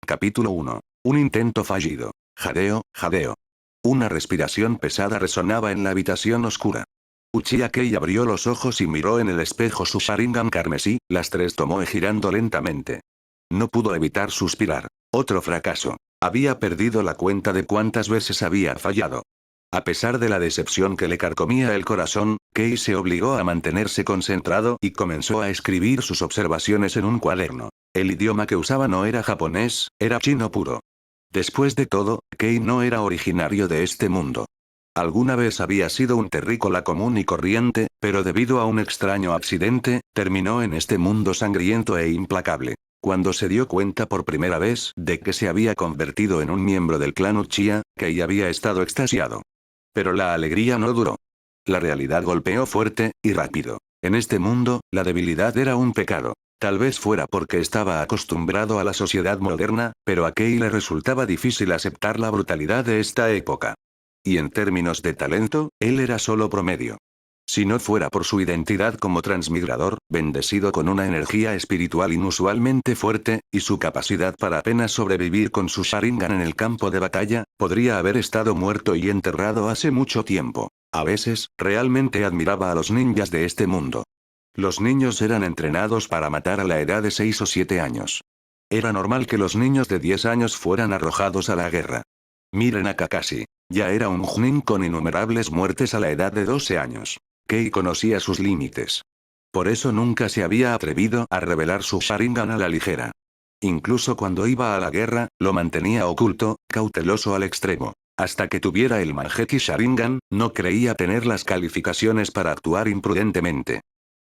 Capítulo 1. Un intento fallido. Jadeo, jadeo. Una respiración pesada resonaba en la habitación oscura. Uchiha Kei abrió los ojos y miró en el espejo su Sharingan carmesí, las tres tomó girando lentamente. No pudo evitar suspirar. Otro fracaso. Había perdido la cuenta de cuántas veces había fallado. A pesar de la decepción que le carcomía el corazón, Kei se obligó a mantenerse concentrado y comenzó a escribir sus observaciones en un cuaderno. El idioma que usaba no era japonés, era chino puro. Después de todo, Kei no era originario de este mundo. Alguna vez había sido un terrícola común y corriente, pero debido a un extraño accidente, terminó en este mundo sangriento e implacable. Cuando se dio cuenta por primera vez de que se había convertido en un miembro del clan Uchiha, Kei había estado extasiado. Pero la alegría no duró. La realidad golpeó fuerte y rápido. En este mundo, la debilidad era un pecado. Tal vez fuera porque estaba acostumbrado a la sociedad moderna, pero a Kei le resultaba difícil aceptar la brutalidad de esta época. Y en términos de talento, él era solo promedio. Si no fuera por su identidad como transmigrador, bendecido con una energía espiritual inusualmente fuerte, y su capacidad para apenas sobrevivir con su Sharingan en el campo de batalla, podría haber estado muerto y enterrado hace mucho tiempo. A veces, realmente admiraba a los ninjas de este mundo. Los niños eran entrenados para matar a la edad de 6 o 7 años. Era normal que los niños de 10 años fueran arrojados a la guerra. Miren a Kakashi. Ya era un Chunin con innumerables muertes a la edad de 12 años. Kei conocía sus límites. Por eso nunca se había atrevido a revelar su Sharingan a la ligera. Incluso cuando iba a la guerra, lo mantenía oculto, cauteloso al extremo. Hasta que tuviera el Manjeki Sharingan, no creía tener las calificaciones para actuar imprudentemente.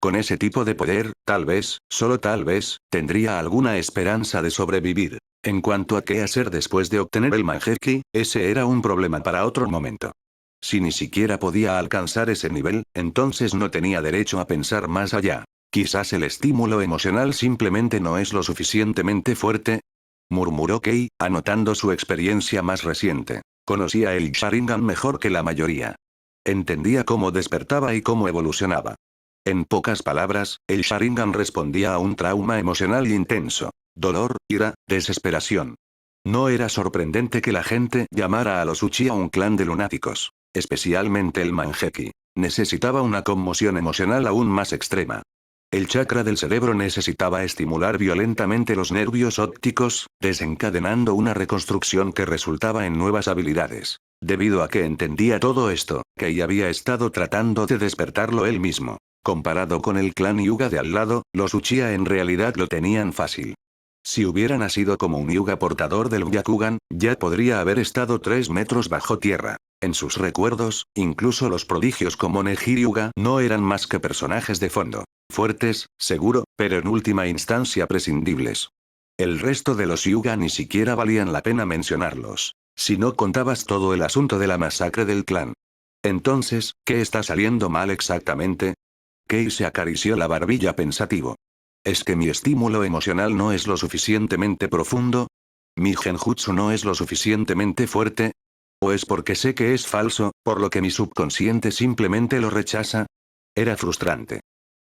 Con ese tipo de poder, tal vez, solo tal vez, tendría alguna esperanza de sobrevivir. En cuanto a qué hacer después de obtener el Manjeki, ese era un problema para otro momento. Si ni siquiera podía alcanzar ese nivel, entonces no tenía derecho a pensar más allá. Quizás el estímulo emocional simplemente no es lo suficientemente fuerte, murmuró Kei, anotando su experiencia más reciente. Conocía el Sharingan mejor que la mayoría. Entendía cómo despertaba y cómo evolucionaba. En pocas palabras, el Sharingan respondía a un trauma emocional intenso. Dolor, ira, desesperación. No era sorprendente que la gente llamara a los Uchiha un clan de lunáticos. Especialmente el Manjeki. Necesitaba una conmoción emocional aún más extrema. El chakra del cerebro necesitaba estimular violentamente los nervios ópticos, desencadenando una reconstrucción que resultaba en nuevas habilidades. Debido a que entendía todo esto, Kei había estado tratando de despertarlo él mismo. Comparado con el clan Hyuga de al lado, los Uchiha en realidad lo tenían fácil. Si hubiera nacido como un Hyuga portador del Byakugan, ya podría haber estado 3 metros bajo tierra. En sus recuerdos, incluso los prodigios como Neji Hyuga no eran más que personajes de fondo. Fuertes, seguro, pero en última instancia prescindibles. El resto de los Hyuga ni siquiera valían la pena mencionarlos. Si no contabas todo el asunto de la masacre del clan. Entonces, ¿qué está saliendo mal exactamente? Kei se acarició la barbilla pensativo. ¿Es que mi estímulo emocional no es lo suficientemente profundo? ¿Mi genjutsu no es lo suficientemente fuerte? ¿O es porque sé que es falso, por lo que mi subconsciente simplemente lo rechaza? Era frustrante.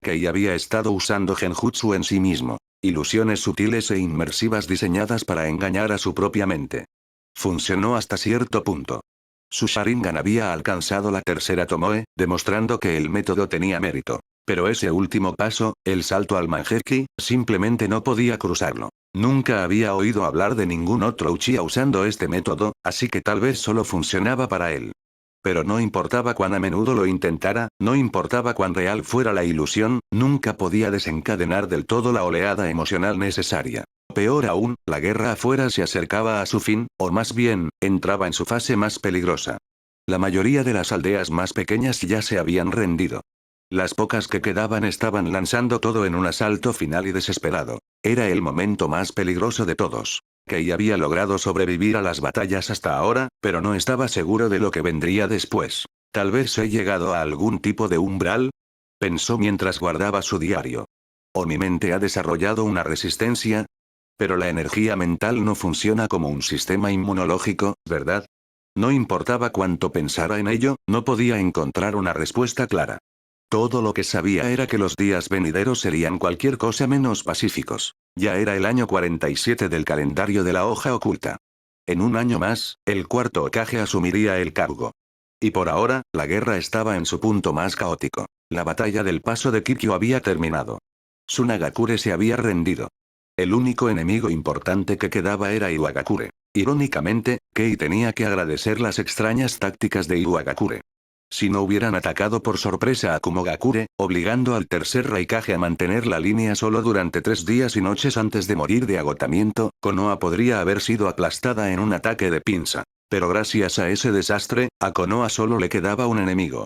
Kei había estado usando genjutsu en sí mismo. Ilusiones sutiles e inmersivas diseñadas para engañar a su propia mente. Funcionó hasta cierto punto. Su Sharingan había alcanzado la tercera Tomoe, demostrando que el método tenía mérito. Pero ese último paso, el salto al Manjeki, simplemente no podía cruzarlo. Nunca había oído hablar de ningún otro Uchiha usando este método, así que tal vez solo funcionaba para él. Pero no importaba cuán a menudo lo intentara, no importaba cuán real fuera la ilusión, nunca podía desencadenar del todo la oleada emocional necesaria. Peor aún, la guerra afuera se acercaba a su fin, o más bien, entraba en su fase más peligrosa. La mayoría de las aldeas más pequeñas ya se habían rendido. Las pocas que quedaban estaban lanzando todo en un asalto final y desesperado. Era el momento más peligroso de todos. Kei había logrado sobrevivir a las batallas hasta ahora, pero no estaba seguro de lo que vendría después. Tal vez he llegado a algún tipo de umbral, pensó mientras guardaba su diario. O mi mente ha desarrollado una resistencia. Pero la energía mental no funciona como un sistema inmunológico, ¿verdad? No importaba cuánto pensara en ello, no podía encontrar una respuesta clara. Todo lo que sabía era que los días venideros serían cualquier cosa menos pacíficos. Ya era el año 47 del calendario de la hoja oculta. En un año más, el cuarto Hokage asumiría el cargo. Y por ahora, la guerra estaba en su punto más caótico. La batalla del paso de Kikyo había terminado. Tsunagakure se había rendido. El único enemigo importante que quedaba era Iwagakure. Irónicamente, Kei tenía que agradecer las extrañas tácticas de Iwagakure. Si no hubieran atacado por sorpresa a Kumogakure, obligando al tercer Raikage a mantener la línea solo durante 3 días y noches antes de morir de agotamiento, Konoha podría haber sido aplastada en un ataque de pinza. Pero gracias a ese desastre, a Konoha solo le quedaba un enemigo.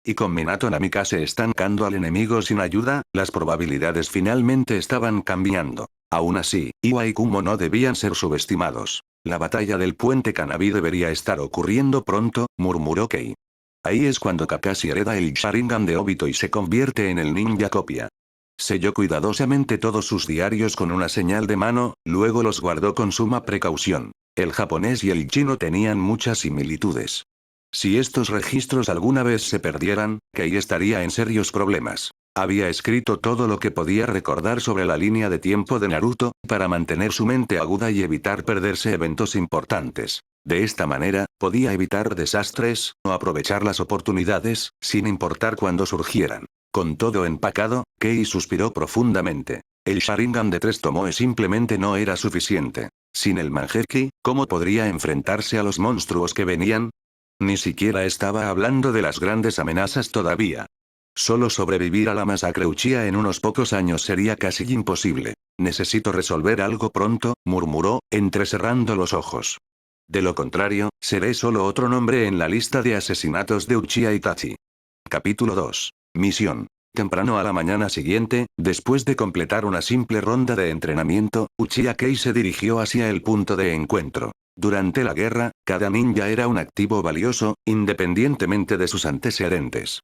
Y con Minato Namikaze estancando al enemigo sin ayuda, las probabilidades finalmente estaban cambiando. Aún así, Iwa y Kumo no debían ser subestimados. La batalla del puente Kanabi debería estar ocurriendo pronto, murmuró Kei. Ahí es cuando Kakashi hereda el Sharingan de Obito y se convierte en el ninja copia. Selló cuidadosamente todos sus diarios con una señal de mano, luego los guardó con suma precaución. El japonés y el chino tenían muchas similitudes. Si estos registros alguna vez se perdieran, Kei estaría en serios problemas. Había escrito todo lo que podía recordar sobre la línea de tiempo de Naruto, para mantener su mente aguda y evitar perderse eventos importantes. De esta manera, podía evitar desastres, o aprovechar las oportunidades, sin importar cuándo surgieran. Con todo empacado, Kei suspiró profundamente. El Sharingan de 3 Tomoe simplemente no era suficiente. Sin el Mangekyou, ¿cómo podría enfrentarse a los monstruos que venían? Ni siquiera estaba hablando de las grandes amenazas todavía. Solo sobrevivir a la masacre Uchiha en unos pocos años sería casi imposible. Necesito resolver algo pronto, murmuró, entrecerrando los ojos. De lo contrario, seré solo otro nombre en la lista de asesinatos de Uchiha Itachi. Capítulo 2. Misión. Temprano a la mañana siguiente, después de completar una simple ronda de entrenamiento, Uchiha Kei se dirigió hacia el punto de encuentro. Durante la guerra, cada ninja era un activo valioso, independientemente de sus antecedentes.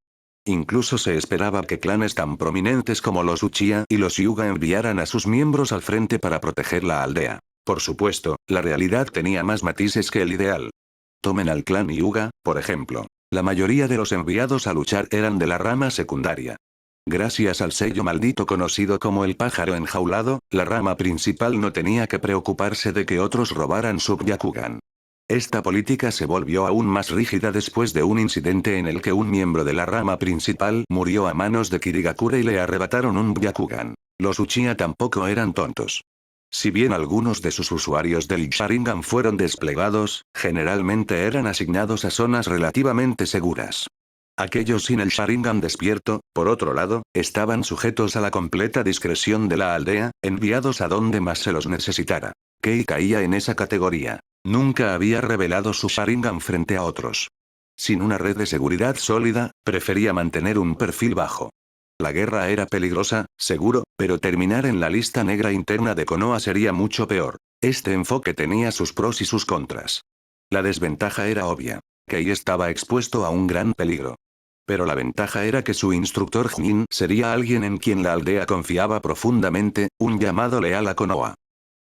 Incluso se esperaba que clanes tan prominentes como los Uchiha y los Hyuga enviaran a sus miembros al frente para proteger la aldea. Por supuesto, la realidad tenía más matices que el ideal. Tomen al clan Hyuga, por ejemplo. La mayoría de los enviados a luchar eran de la rama secundaria. Gracias al sello maldito conocido como el pájaro enjaulado, la rama principal no tenía que preocuparse de que otros robaran su Byakugan. Esta política se volvió aún más rígida después de un incidente en el que un miembro de la rama principal murió a manos de Kirigakure y le arrebataron un Byakugan. Los Uchiha tampoco eran tontos. Si bien algunos de sus usuarios del Sharingan fueron desplegados, generalmente eran asignados a zonas relativamente seguras. Aquellos sin el Sharingan despierto, por otro lado, estaban sujetos a la completa discreción de la aldea, enviados a donde más se los necesitara. Kei caía en esa categoría. Nunca había revelado su Sharingan frente a otros. Sin una red de seguridad sólida, prefería mantener un perfil bajo. La guerra era peligrosa, seguro, pero terminar en la lista negra interna de Konoha sería mucho peor. Este enfoque tenía sus pros y sus contras. La desventaja era obvia. Kei estaba expuesto a un gran peligro. Pero la ventaja era que su instructor Jin sería alguien en quien la aldea confiaba profundamente, un llamado leal a Konoha.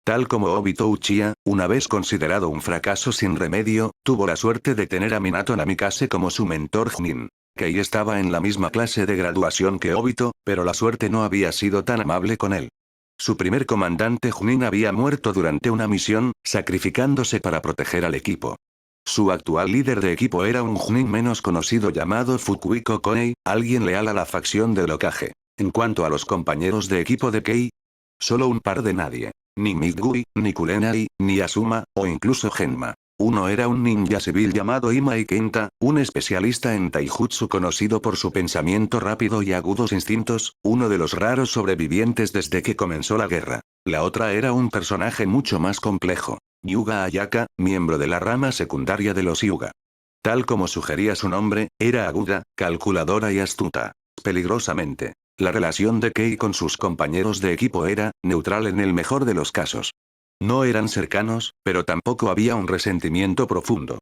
Tal como Obito Uchiha, una vez considerado un fracaso sin remedio, tuvo la suerte de tener a Minato Namikaze como su mentor Jin. Kei estaba en la misma clase de graduación que Obito, pero la suerte no había sido tan amable con él. Su primer comandante Jin había muerto durante una misión, sacrificándose para proteger al equipo. Su actual líder de equipo era un Jnin menos conocido llamado Fukuiko Konei, alguien leal a la facción del Hokage. En cuanto a los compañeros de equipo de Kei, solo un par de nadie. Ni Midgui, ni Kurenai, ni Asuma, o incluso Genma. Uno era un ninja civil llamado Imai Kenta, un especialista en taijutsu conocido por su pensamiento rápido y agudos instintos, uno de los raros sobrevivientes desde que comenzó la guerra. La otra era un personaje mucho más complejo. Yuga Ayaka, miembro de la rama secundaria de los Hyuga. Tal como sugería su nombre, era aguda, calculadora y astuta. Peligrosamente. La relación de Kei con sus compañeros de equipo era neutral en el mejor de los casos. No eran cercanos, pero tampoco había un resentimiento profundo.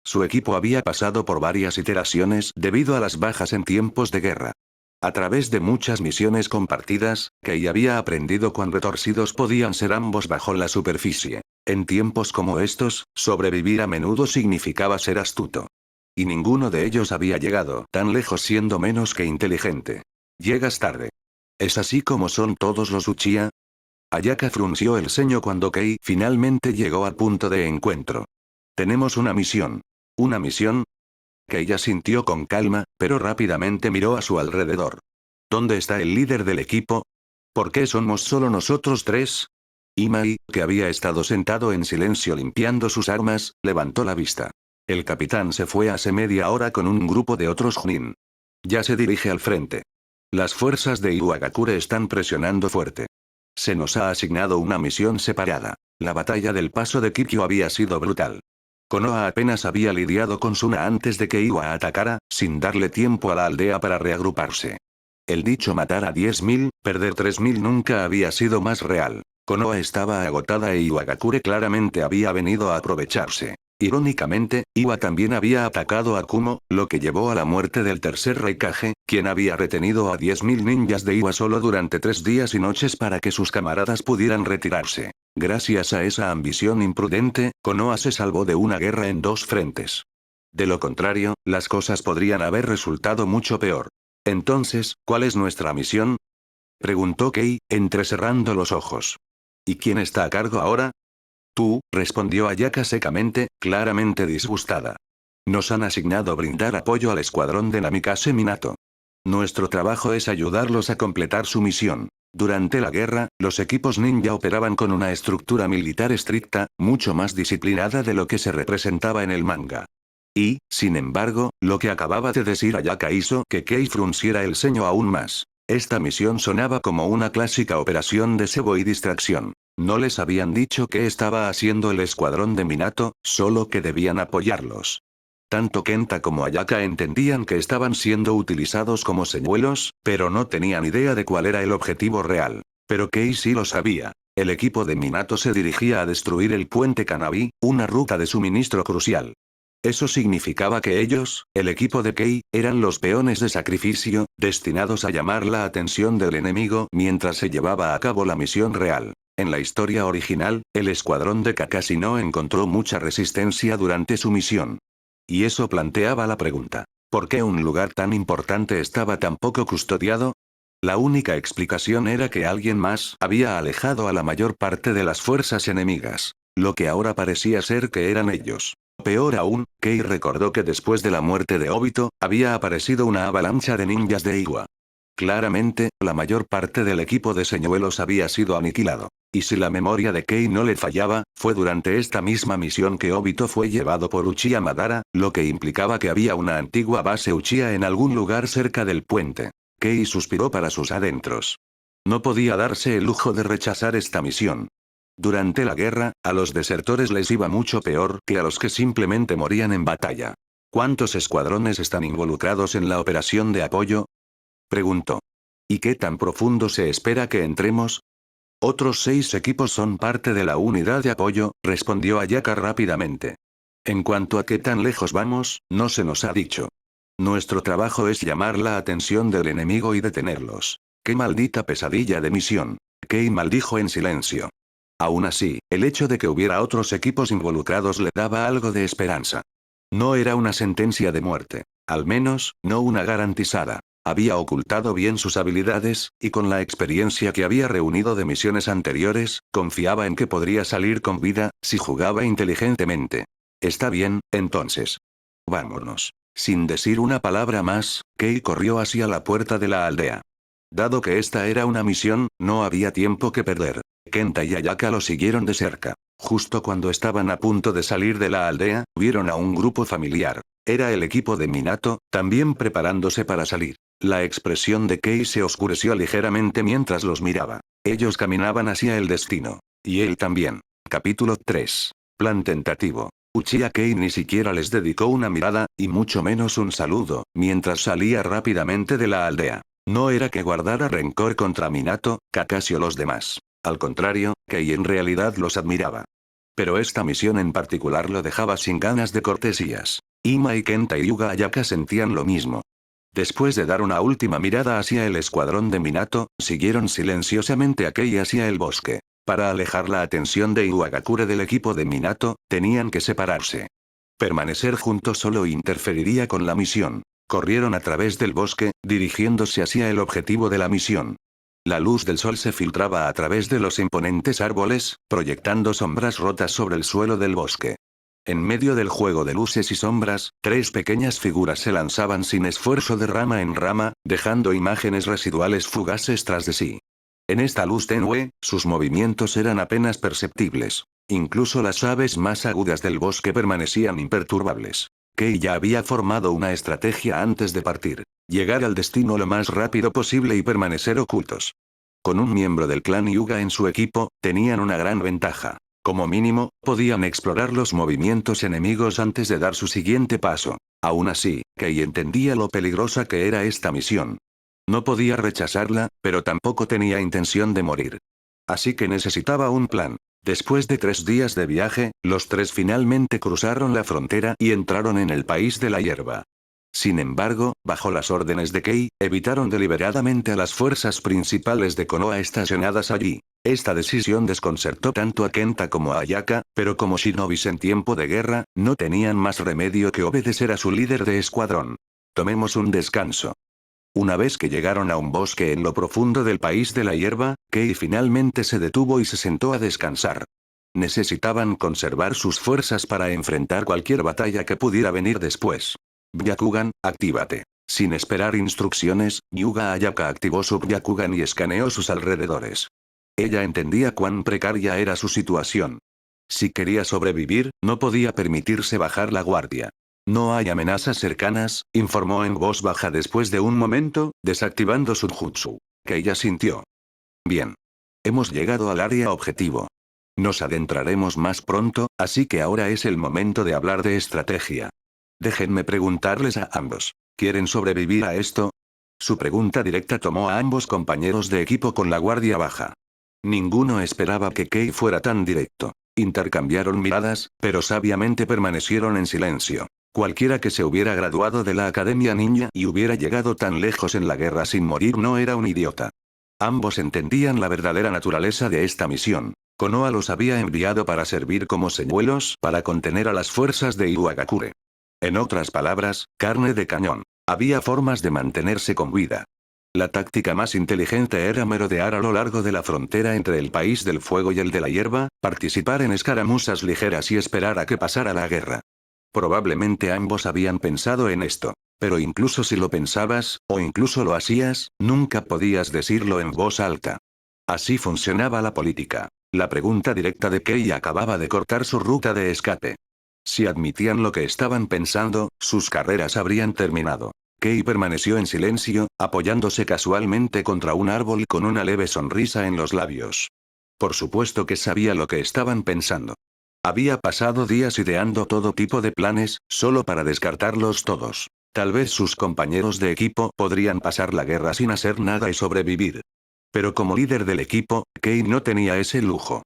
Su equipo había pasado por varias iteraciones debido a las bajas en tiempos de guerra. A través de muchas misiones compartidas, Kei había aprendido cuán retorcidos podían ser ambos bajo la superficie. En tiempos como estos, sobrevivir a menudo significaba ser astuto. y ninguno de ellos había llegado tan lejos siendo menos que inteligente. Llegas tarde. ¿Es así como son todos los Uchiha? Ayaka frunció el ceño cuando Kei finalmente llegó al punto de encuentro. Tenemos una misión. ¿Una misión? Kei asintió con calma, pero rápidamente miró a su alrededor. ¿Dónde está el líder del equipo? ¿Por qué somos solo nosotros tres? Imai, que había estado sentado en silencio limpiando sus armas, levantó la vista. El capitán se fue hace media hora con un grupo de otros Chunin. Ya se dirige al frente. Las fuerzas de Iwagakure están presionando fuerte. Se nos ha asignado una misión separada. La batalla del paso de Kikyo había sido brutal. Konoha apenas había lidiado con Suna antes de que Iwa atacara, sin darle tiempo a la aldea para reagruparse. El dicho matar a 10.000, perder 3.000 nunca había sido más real. Konoha estaba agotada e Iwagakure claramente había venido a aprovecharse. Irónicamente, Iwa también había atacado a Kumo, lo que llevó a la muerte del tercer Raikage, quien había retenido a 10.000 ninjas de Iwa solo durante 3 días y noches para que sus camaradas pudieran retirarse. Gracias a esa ambición imprudente, Konoha se salvó de una guerra en 2 frentes. De lo contrario, las cosas podrían haber resultado mucho peor. Entonces, ¿cuál es nuestra misión? Preguntó Kei, entrecerrando los ojos. ¿Y quién está a cargo ahora? Tú, respondió Ayaka secamente, claramente disgustada. Nos han asignado brindar apoyo al escuadrón de Namikaze Minato. Nuestro trabajo es ayudarlos a completar su misión. Durante la guerra, los equipos ninja operaban con una estructura militar estricta, mucho más disciplinada de lo que se representaba en el manga. Y, sin embargo, lo que acababa de decir Ayaka hizo que Kei frunciera el ceño aún más. Esta misión sonaba como una clásica operación de cebo y distracción. No les habían dicho qué estaba haciendo el escuadrón de Minato, solo que debían apoyarlos. Tanto Kenta como Ayaka entendían que estaban siendo utilizados como señuelos, pero no tenían idea de cuál era el objetivo real. Pero Kei sí lo sabía. El equipo de Minato se dirigía a destruir el puente Kanabi, una ruta de suministro crucial. Eso significaba que ellos, el equipo de Kei, eran los peones de sacrificio, destinados a llamar la atención del enemigo mientras se llevaba a cabo la misión real. En la historia original, el escuadrón de Kakashi no encontró mucha resistencia durante su misión. Y eso planteaba la pregunta: ¿por qué un lugar tan importante estaba tan poco custodiado? La única explicación era que alguien más había alejado a la mayor parte de las fuerzas enemigas. Lo que ahora parecía ser que eran ellos. Peor aún, Kei recordó que después de la muerte de Obito, había aparecido una avalancha de ninjas de Iwa. Claramente, la mayor parte del equipo de señuelos había sido aniquilado. Y si la memoria de Kei no le fallaba, fue durante esta misma misión que Obito fue llevado por Uchiha Madara, lo que implicaba que había una antigua base Uchiha en algún lugar cerca del puente. Kei suspiró para sus adentros. No podía darse el lujo de rechazar esta misión. Durante la guerra, a los desertores les iba mucho peor que a los que simplemente morían en batalla. ¿Cuántos escuadrones están involucrados en la operación de apoyo? Preguntó. ¿Y qué tan profundo se espera que entremos? Otros 6 equipos son parte de la unidad de apoyo, respondió Ayaka rápidamente. En cuanto a qué tan lejos vamos, no se nos ha dicho. Nuestro trabajo es llamar la atención del enemigo y detenerlos. ¡Qué maldita pesadilla de misión! Kei maldijo en silencio. Aún así, el hecho de que hubiera otros equipos involucrados le daba algo de esperanza. No era una sentencia de muerte. Al menos, no una garantizada. Había ocultado bien sus habilidades, y con la experiencia que había reunido de misiones anteriores, confiaba en que podría salir con vida, si jugaba inteligentemente. Está bien, entonces. Vámonos. Sin decir una palabra más, Kei corrió hacia la puerta de la aldea. Dado que esta era una misión, no había tiempo que perder. Kenta y Ayaka lo siguieron de cerca. Justo cuando estaban a punto de salir de la aldea, vieron a un grupo familiar. Era el equipo de Minato, también preparándose para salir. La expresión de Kei se oscureció ligeramente mientras los miraba. Ellos caminaban hacia el destino. Y él también. Capítulo 3. Plan tentativo. Uchiha Kei ni siquiera les dedicó una mirada, y mucho menos un saludo, mientras salía rápidamente de la aldea. No era que guardara rencor contra Minato, Kakashi o los demás. Al contrario, Kei en realidad los admiraba. Pero esta misión en particular lo dejaba sin ganas de cortesías. Imai, Kenta y Yuga Ayaka sentían lo mismo. Después de dar una última mirada hacia el escuadrón de Minato, siguieron silenciosamente a Kei hacia el bosque. Para alejar la atención de Iwagakure del equipo de Minato, tenían que separarse. Permanecer juntos solo interferiría con la misión. Corrieron a través del bosque, dirigiéndose hacia el objetivo de la misión. La luz del sol se filtraba a través de los imponentes árboles, proyectando sombras rotas sobre el suelo del bosque. En medio del juego de luces y sombras, 3 pequeñas figuras se lanzaban sin esfuerzo de rama en rama, dejando imágenes residuales fugaces tras de sí. En esta luz tenue, sus movimientos eran apenas perceptibles. Incluso las aves más agudas del bosque permanecían imperturbables. Kei ya había formado una estrategia antes de partir. Llegar al destino lo más rápido posible y permanecer ocultos. Con un miembro del clan Hyuga en su equipo, tenían una gran ventaja. Como mínimo, podían explorar los movimientos enemigos antes de dar su siguiente paso. Aún así, Kei entendía lo peligrosa que era esta misión. No podía rechazarla, pero tampoco tenía intención de morir. Así que necesitaba un plan. Después de 3 días de viaje, los 3 finalmente cruzaron la frontera y entraron en el país de la hierba. Sin embargo, bajo las órdenes de Kei, evitaron deliberadamente a las fuerzas principales de Konoha estacionadas allí. Esta decisión desconcertó tanto a Kenta como a Ayaka, pero como shinobis en tiempo de guerra, no tenían más remedio que obedecer a su líder de escuadrón. Tomemos un descanso. Una vez que llegaron a un bosque en lo profundo del país de la hierba, Kei finalmente se detuvo y se sentó a descansar. Necesitaban conservar sus fuerzas para enfrentar cualquier batalla que pudiera venir después. Byakugan, actívate. Sin esperar instrucciones, Hyuga Ayaka activó su Byakugan y escaneó sus alrededores. Ella entendía cuán precaria era su situación. Si quería sobrevivir, no podía permitirse bajar la guardia. No hay amenazas cercanas, informó en voz baja después de un momento, desactivando su jutsu. Que ella sintió. Bien. Hemos llegado al área objetivo. Nos adentraremos más pronto, así que ahora es el momento de hablar de estrategia. Déjenme preguntarles a ambos. ¿Quieren sobrevivir a esto? Su pregunta directa tomó a ambos compañeros de equipo con la guardia baja. Ninguno esperaba que Kei fuera tan directo. Intercambiaron miradas, pero sabiamente permanecieron en silencio. Cualquiera que se hubiera graduado de la Academia Ninja y hubiera llegado tan lejos en la guerra sin morir no era un idiota. Ambos entendían la verdadera naturaleza de esta misión. Konoha los había enviado para servir como señuelos para contener a las fuerzas de Iwagakure. En otras palabras, carne de cañón. Había formas de mantenerse con vida. La táctica más inteligente era merodear a lo largo de la frontera entre el país del fuego y el de la hierba, participar en escaramuzas ligeras y esperar a que pasara la guerra. Probablemente ambos habían pensado en esto. Pero incluso si lo pensabas, o incluso lo hacías, nunca podías decirlo en voz alta. Así funcionaba la política. La pregunta directa de Kei acababa de cortar su ruta de escape. Si admitían lo que estaban pensando, sus carreras habrían terminado. Kei permaneció en silencio, apoyándose casualmente contra un árbol con una leve sonrisa en los labios. Por supuesto que sabía lo que estaban pensando. Había pasado días ideando todo tipo de planes, solo para descartarlos todos. Tal vez sus compañeros de equipo podrían pasar la guerra sin hacer nada y sobrevivir. Pero como líder del equipo, Kei no tenía ese lujo.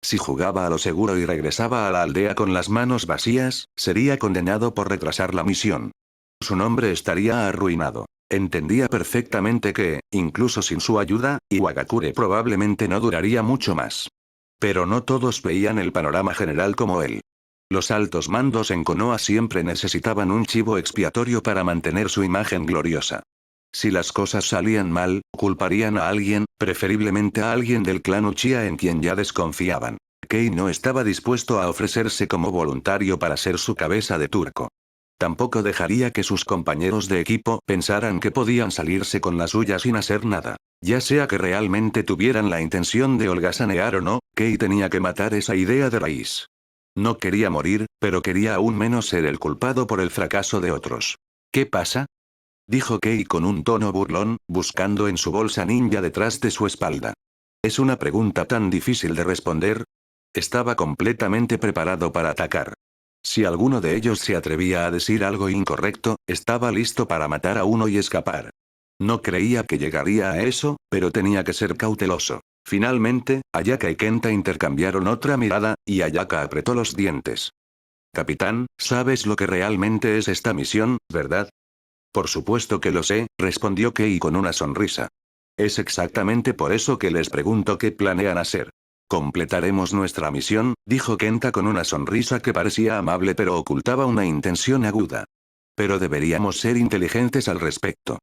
Si jugaba a lo seguro y regresaba a la aldea con las manos vacías, sería condenado por retrasar la misión. Su nombre estaría arruinado. Entendía perfectamente que, incluso sin su ayuda, Iwagakure probablemente no duraría mucho más. Pero no todos veían el panorama general como él. Los altos mandos en Konoha siempre necesitaban un chivo expiatorio para mantener su imagen gloriosa. Si las cosas salían mal, culparían a alguien, preferiblemente a alguien del clan Uchiha en quien ya desconfiaban. Kei no estaba dispuesto a ofrecerse como voluntario para ser su cabeza de turco. Tampoco dejaría que sus compañeros de equipo pensaran que podían salirse con la suya sin hacer nada. Ya sea que realmente tuvieran la intención de holgazanear o no, Kei tenía que matar esa idea de raíz. No quería morir, pero quería aún menos ser el culpado por el fracaso de otros. ¿Qué pasa?, dijo Kei con un tono burlón, buscando en su bolsa ninja detrás de su espalda. Es una pregunta tan difícil de responder. Estaba completamente preparado para atacar. Si alguno de ellos se atrevía a decir algo incorrecto, estaba listo para matar a uno y escapar. No creía que llegaría a eso, pero tenía que ser cauteloso. Finalmente, Ayaka y Kenta intercambiaron otra mirada, y Ayaka apretó los dientes. Capitán, ¿sabes lo que realmente es esta misión, verdad? Por supuesto que lo sé, respondió Kei con una sonrisa. Es exactamente por eso que les pregunto qué planean hacer. Completaremos nuestra misión, dijo Kenta con una sonrisa que parecía amable pero ocultaba una intención aguda. Pero deberíamos ser inteligentes al respecto.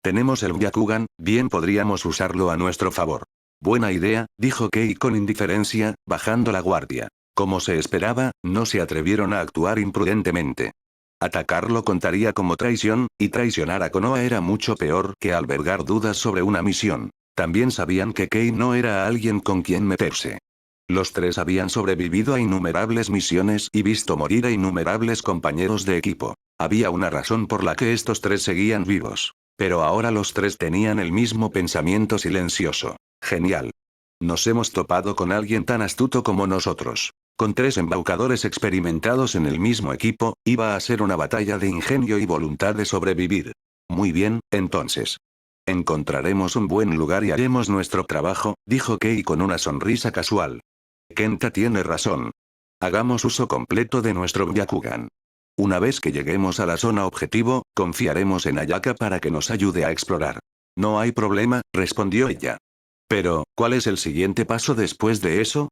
Tenemos el Byakugan, bien podríamos usarlo a nuestro favor. Buena idea, dijo Kei con indiferencia, bajando la guardia. Como se esperaba, no se atrevieron a actuar imprudentemente. Atacarlo contaría como traición, y traicionar a Konoha era mucho peor que albergar dudas sobre una misión. También sabían que Kei no era alguien con quien meterse. Los tres habían sobrevivido a innumerables misiones y visto morir a innumerables compañeros de equipo. Había una razón por la que estos tres seguían vivos. Pero ahora los tres tenían el mismo pensamiento silencioso. Genial. Nos hemos topado con alguien tan astuto como nosotros. Con tres embaucadores experimentados en el mismo equipo, iba a ser una batalla de ingenio y voluntad de sobrevivir. Muy bien, entonces. Encontraremos un buen lugar y haremos nuestro trabajo, dijo Kei con una sonrisa casual. Kenta tiene razón. Hagamos uso completo de nuestro Byakugan. Una vez que lleguemos a la zona objetivo, confiaremos en Ayaka para que nos ayude a explorar. No hay problema, respondió ella. Pero, ¿cuál es el siguiente paso después de eso?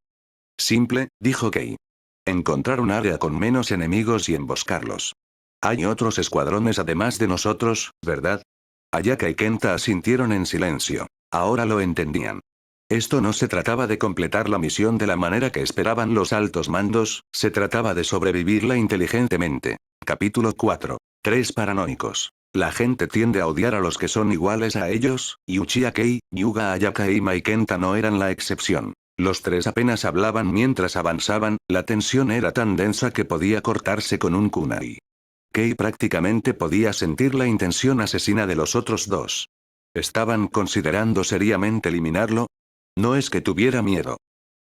Simple, dijo Kei. Encontrar un área con menos enemigos y emboscarlos. Hay otros escuadrones además de nosotros, ¿verdad? Ayaka y Kenta asintieron en silencio. Ahora lo entendían. Esto no se trataba de completar la misión de la manera que esperaban los altos mandos, se trataba de sobrevivirla inteligentemente. Capítulo 4. Tres paranoicos. La gente tiende a odiar a los que son iguales a ellos, y Uchiha Kei, Hyuga Ayaka y Mai Kenta no eran la excepción. Los tres apenas hablaban mientras avanzaban, la tensión era tan densa que podía cortarse con un kunai. Kei prácticamente podía sentir la intención asesina de los otros dos. ¿Estaban considerando seriamente eliminarlo? No es que tuviera miedo.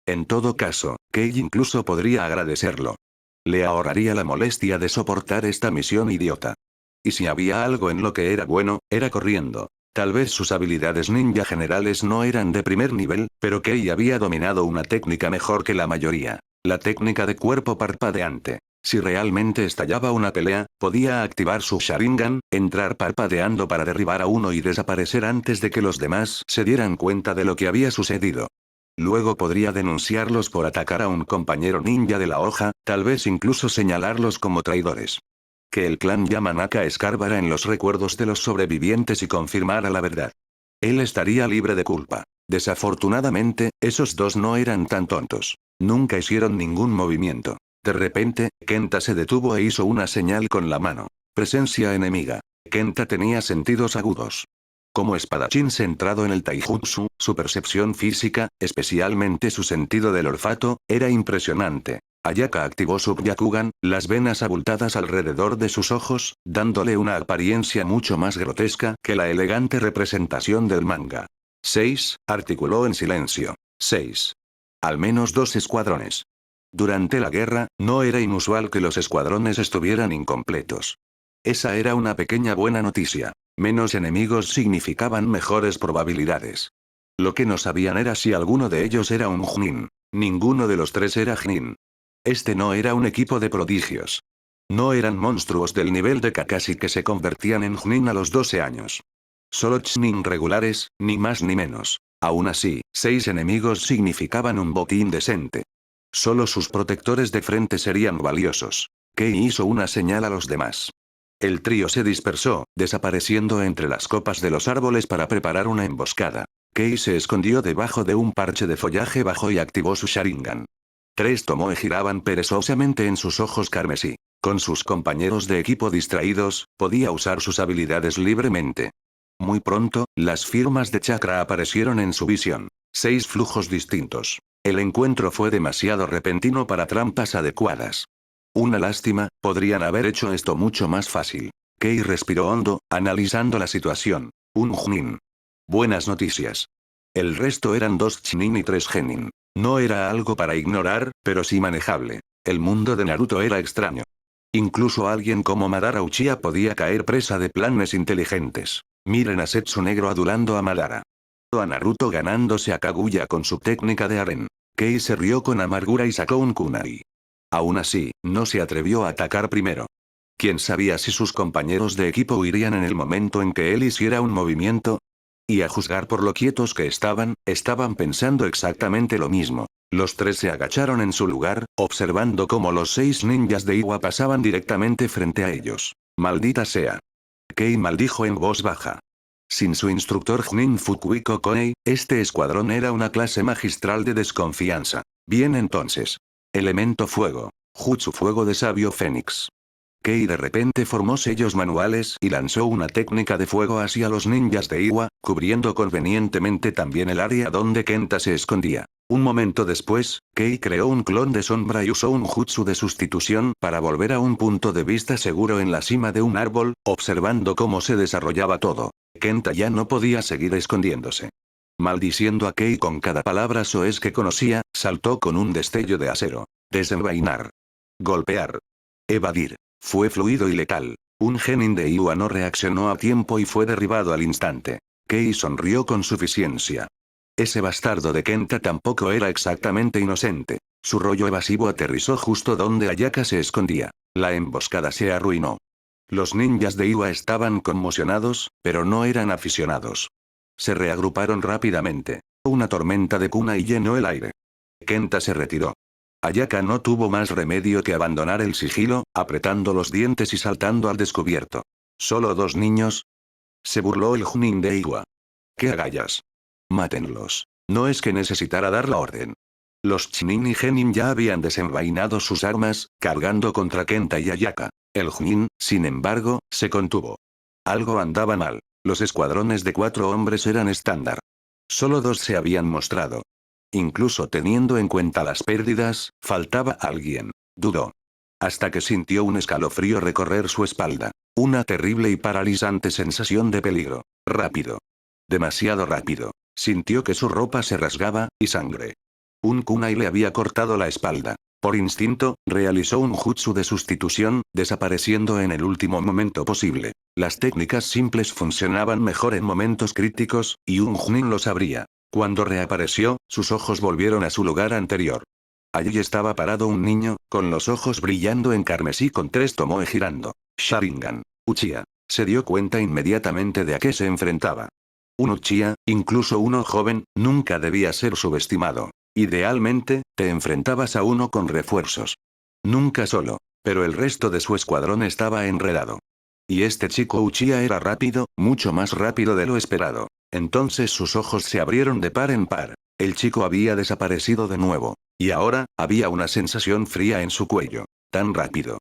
En todo caso, Kei incluso podría agradecerlo. Le ahorraría la molestia de soportar esta misión idiota. Y si había algo en lo que era bueno, era corriendo. Tal vez sus habilidades ninja generales no eran de primer nivel, pero Kei había dominado una técnica mejor que la mayoría. La técnica de cuerpo parpadeante. Si realmente estallaba una pelea, podía activar su Sharingan, entrar parpadeando para derribar a uno y desaparecer antes de que los demás se dieran cuenta de lo que había sucedido. Luego podría denunciarlos por atacar a un compañero ninja de la hoja, tal vez incluso señalarlos como traidores. Que el clan Yamanaka escarbara en los recuerdos de los sobrevivientes y confirmara la verdad. Él estaría libre de culpa. Desafortunadamente, esos dos no eran tan tontos. Nunca hicieron ningún movimiento. De repente, Kenta se detuvo e hizo una señal con la mano. Presencia enemiga. Kenta tenía sentidos agudos. Como espadachín centrado en el taijutsu, su percepción física, especialmente su sentido del olfato, era impresionante. Ayaka activó su Byakugan, las venas abultadas alrededor de sus ojos, dándole una apariencia mucho más grotesca que la elegante representación del manga. 6, articuló en silencio. 6. Al menos 2 escuadrones. Durante la guerra, no era inusual que los escuadrones estuvieran incompletos. Esa era una pequeña buena noticia. Menos enemigos significaban mejores probabilidades. Lo que no sabían era si alguno de ellos era un Chunin. Ninguno de los tres era Chunin. Este no era un equipo de prodigios. No eran monstruos del nivel de Kakashi que se convertían en Chunin a los 12 años. Solo Chunin regulares, ni más ni menos. Aún así, 6 enemigos significaban un botín decente. Solo sus protectores de frente serían valiosos. Kei hizo una señal a los demás. El trío se dispersó, desapareciendo entre las copas de los árboles para preparar una emboscada. Kei se escondió debajo de un parche de follaje bajo y activó su Sharingan. Tres Tomoe giraban perezosamente en sus ojos carmesí. Con sus compañeros de equipo distraídos, podía usar sus habilidades libremente. Muy pronto, las firmas de chakra aparecieron en su visión. 6 flujos distintos. El encuentro fue demasiado repentino para trampas adecuadas. Una lástima, podrían haber hecho esto mucho más fácil. Kei respiró hondo, analizando la situación. Un Chunin. Buenas noticias. El resto eran 2 Chunin y 3 Genin. No era algo para ignorar, pero sí manejable. El mundo de Naruto era extraño. Incluso alguien como Madara Uchiha podía caer presa de planes inteligentes. Miren a Setsu Negro adulando a Madara. A Naruto ganándose a Kaguya con su técnica de Aren. Kei se rió con amargura y sacó un kunai. Aún así, no se atrevió a atacar primero. ¿Quién sabía si sus compañeros de equipo huirían en el momento en que él hiciera un movimiento? Y a juzgar por lo quietos que estaban pensando exactamente lo mismo. Los tres se agacharon en su lugar, observando cómo los 6 ninjas de Iwa pasaban directamente frente a ellos. ¡Maldita sea! Kei maldijo en voz baja. Sin su instructor Junin Fukuiko Konei, este escuadrón era una clase magistral de desconfianza. Bien entonces. Elemento fuego. Jutsu fuego de sabio Fénix. Kei de repente formó sellos manuales y lanzó una técnica de fuego hacia los ninjas de Iwa, cubriendo convenientemente también el área donde Kenta se escondía. Un momento después, Kei creó un clon de sombra y usó un jutsu de sustitución para volver a un punto de vista seguro en la cima de un árbol, observando cómo se desarrollaba todo. Kenta ya no podía seguir escondiéndose. Maldiciendo a Kei con cada palabra soez que conocía, saltó con un destello de acero. Desenvainar. Golpear. Evadir. Fue fluido y letal. Un genin de Iwa no reaccionó a tiempo y fue derribado al instante. Kei sonrió con suficiencia. Ese bastardo de Kenta tampoco era exactamente inocente. Su rollo evasivo aterrizó justo donde Ayaka se escondía. La emboscada se arruinó. Los ninjas de Iwa estaban conmocionados, pero no eran aficionados. Se reagruparon rápidamente. Una tormenta de kunai llenó el aire. Kenta se retiró. Ayaka no tuvo más remedio que abandonar el sigilo, apretando los dientes y saltando al descubierto. ¿Solo 2 niños? Se burló el Junin de Iwa. ¡Qué agallas! Mátenlos. No es que necesitara dar la orden. Los Chinin y Genin ya habían desenvainado sus armas, cargando contra Kenta y Ayaka. El Junin, sin embargo, se contuvo. Algo andaba mal. Los escuadrones de 4 hombres eran estándar. Solo 2 se habían mostrado. Incluso teniendo en cuenta las pérdidas, faltaba alguien. Dudó. Hasta que sintió un escalofrío recorrer su espalda. Una terrible y paralizante sensación de peligro. Rápido. Demasiado rápido. Sintió que su ropa se rasgaba, y sangre. Un kunai le había cortado la espalda. Por instinto, realizó un jutsu de sustitución, desapareciendo en el último momento posible. Las técnicas simples funcionaban mejor en momentos críticos, y un Junin lo sabría. Cuando reapareció, sus ojos volvieron a su lugar anterior. Allí estaba parado un niño, con los ojos brillando en carmesí con 3 tomoe girando. Sharingan. Uchiha. Se dio cuenta inmediatamente de a qué se enfrentaba. Un Uchiha, incluso uno joven, nunca debía ser subestimado. Idealmente, te enfrentabas a uno con refuerzos. Nunca solo. Pero el resto de su escuadrón estaba enredado. Y este chico Uchiha era rápido, mucho más rápido de lo esperado. Entonces sus ojos se abrieron de par en par. El chico había desaparecido de nuevo. Y ahora, había una sensación fría en su cuello. Tan rápido.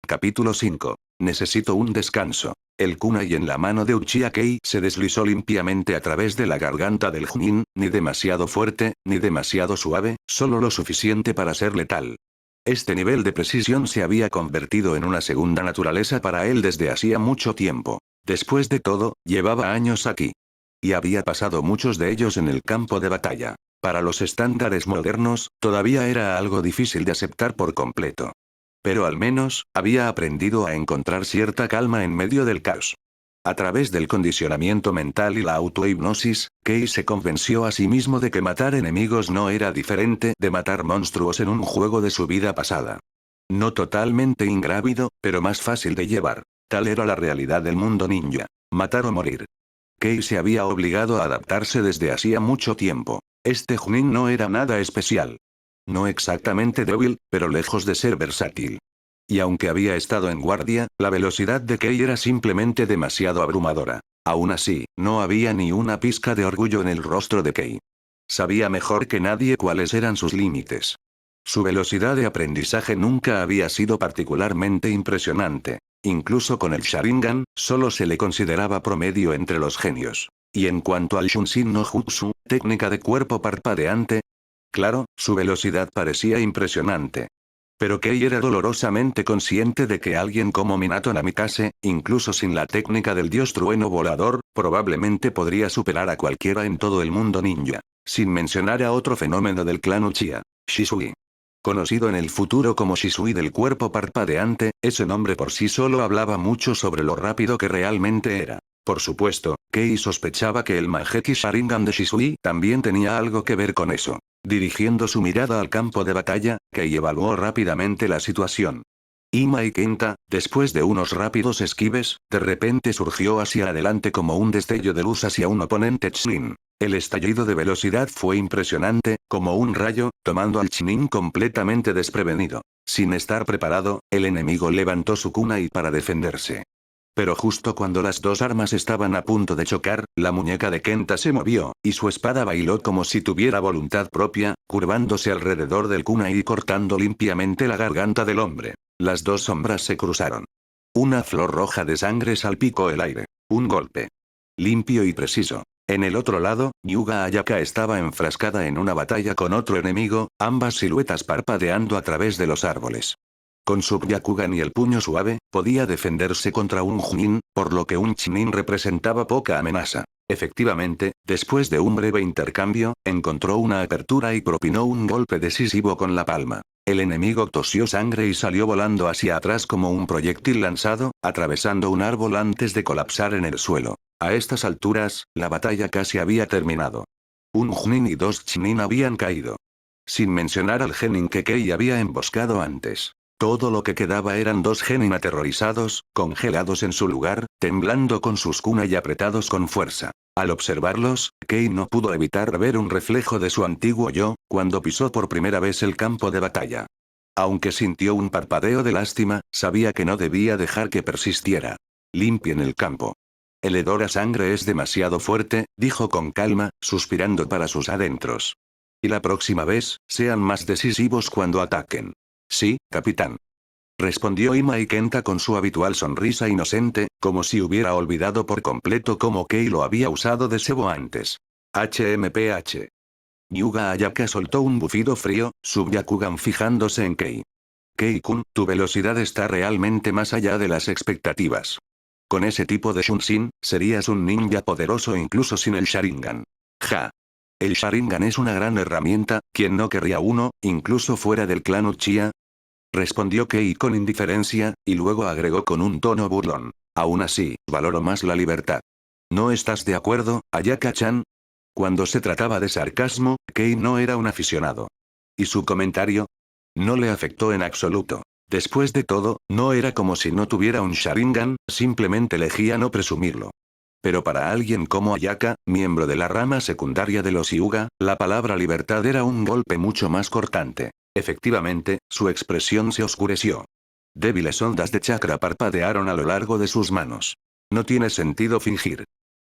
Capítulo 5. Necesito un descanso. El kunai en la mano de Uchiha Kei se deslizó limpiamente a través de la garganta del Junin, ni demasiado fuerte, ni demasiado suave, solo lo suficiente para ser letal. Este nivel de precisión se había convertido en una segunda naturaleza para él desde hacía mucho tiempo. Después de todo, llevaba años aquí. Y había pasado muchos de ellos en el campo de batalla. Para los estándares modernos, todavía era algo difícil de aceptar por completo. Pero al menos, había aprendido a encontrar cierta calma en medio del caos. A través del condicionamiento mental y la autohipnosis, Kei se convenció a sí mismo de que matar enemigos no era diferente de matar monstruos en un juego de su vida pasada. No totalmente ingrávido, pero más fácil de llevar. Tal era la realidad del mundo ninja. Matar o morir. Kei se había obligado a adaptarse desde hacía mucho tiempo. Este Junin no era nada especial. No exactamente débil, pero lejos de ser versátil. Y aunque había estado en guardia, la velocidad de Kei era simplemente demasiado abrumadora. Aún así, no había ni una pizca de orgullo en el rostro de Kei. Sabía mejor que nadie cuáles eran sus límites. Su velocidad de aprendizaje nunca había sido particularmente impresionante. Incluso con el Sharingan, solo se le consideraba promedio entre los genios. Y en cuanto al Shunshin no Jutsu, técnica de cuerpo parpadeante, claro, su velocidad parecía impresionante. Pero Kei era dolorosamente consciente de que alguien como Minato Namikaze, incluso sin la técnica del dios trueno volador, probablemente podría superar a cualquiera en todo el mundo ninja. Sin mencionar a otro fenómeno del clan Uchiha, Shisui. Conocido en el futuro como Shisui del cuerpo parpadeante, ese nombre por sí solo hablaba mucho sobre lo rápido que realmente era. Por supuesto, Kei sospechaba que el Mangekyou Sharingan de Shisui también tenía algo que ver con eso. Dirigiendo su mirada al campo de batalla, Kei evaluó rápidamente la situación. Ima y Kenta, después de unos rápidos esquives, de repente surgió hacia adelante como un destello de luz hacia un oponente Chunin. El estallido de velocidad fue impresionante, como un rayo, tomando al Chunin completamente desprevenido. Sin estar preparado, el enemigo levantó su kunai para defenderse. Pero justo cuando las dos armas estaban a punto de chocar, la muñeca de Kenta se movió, y su espada bailó como si tuviera voluntad propia, curvándose alrededor del kunai y cortando limpiamente la garganta del hombre. Las dos sombras se cruzaron. Una flor roja de sangre salpicó el aire. Un golpe. Limpio y preciso. En el otro lado, Yuga Ayaka estaba enfrascada en una batalla con otro enemigo, ambas siluetas parpadeando a través de los árboles. Con su Byakugan y el puño suave, podía defenderse contra un Chunin, por lo que un Chunin representaba poca amenaza. Efectivamente, después de un breve intercambio, encontró una apertura y propinó un golpe decisivo con la palma. El enemigo tosió sangre y salió volando hacia atrás como un proyectil lanzado, atravesando un árbol antes de colapsar en el suelo. A estas alturas, la batalla casi había terminado. Un Chunin y dos Chunin habían caído. Sin mencionar al genin que Kei había emboscado antes. Todo lo que quedaba eran dos genin aterrorizados, congelados en su lugar, temblando con sus kunai apretados con fuerza. Al observarlos, Kei no pudo evitar ver un reflejo de su antiguo yo, cuando pisó por primera vez el campo de batalla. Aunque sintió un parpadeo de lástima, sabía que no debía dejar que persistiera. Limpien el campo. El hedor a sangre es demasiado fuerte, dijo con calma, suspirando para sus adentros. Y la próxima vez, sean más decisivos cuando ataquen. Sí, capitán. Respondió Ima y Kenta con su habitual sonrisa inocente, como si hubiera olvidado por completo cómo Kei lo había usado de cebo antes. HMPH. Yuga Ayaka soltó un bufido frío, su Byakugan fijándose en Kei. Kei-kun, tu velocidad está realmente más allá de las expectativas. Con ese tipo de Shunshin, serías un ninja poderoso incluso sin el Sharingan. Ja. El Sharingan es una gran herramienta, ¿quién no querría uno, incluso fuera del clan Uchiha? Respondió Kei con indiferencia, y luego agregó con un tono burlón. Aún así, valoro más la libertad. ¿No estás de acuerdo, Ayaka-chan? Cuando se trataba de sarcasmo, Kei no era un aficionado. ¿Y su comentario? No le afectó en absoluto. Después de todo, no era como si no tuviera un Sharingan, simplemente elegía no presumirlo. Pero para alguien como Ayaka, miembro de la rama secundaria de los Hyuga, la palabra libertad era un golpe mucho más cortante. Efectivamente, su expresión se oscureció. Débiles ondas de chakra parpadearon a lo largo de sus manos. No tiene sentido fingir.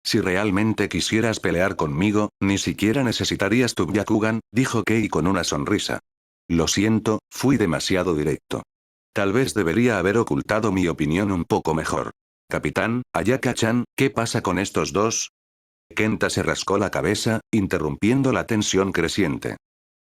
Si realmente quisieras pelear conmigo, ni siquiera necesitarías tu Byakugan, dijo Kei con una sonrisa. Lo siento, fui demasiado directo. Tal vez debería haber ocultado mi opinión un poco mejor. Capitán, Ayaka-chan, ¿qué pasa con estos dos? Kenta se rascó la cabeza, interrumpiendo la tensión creciente.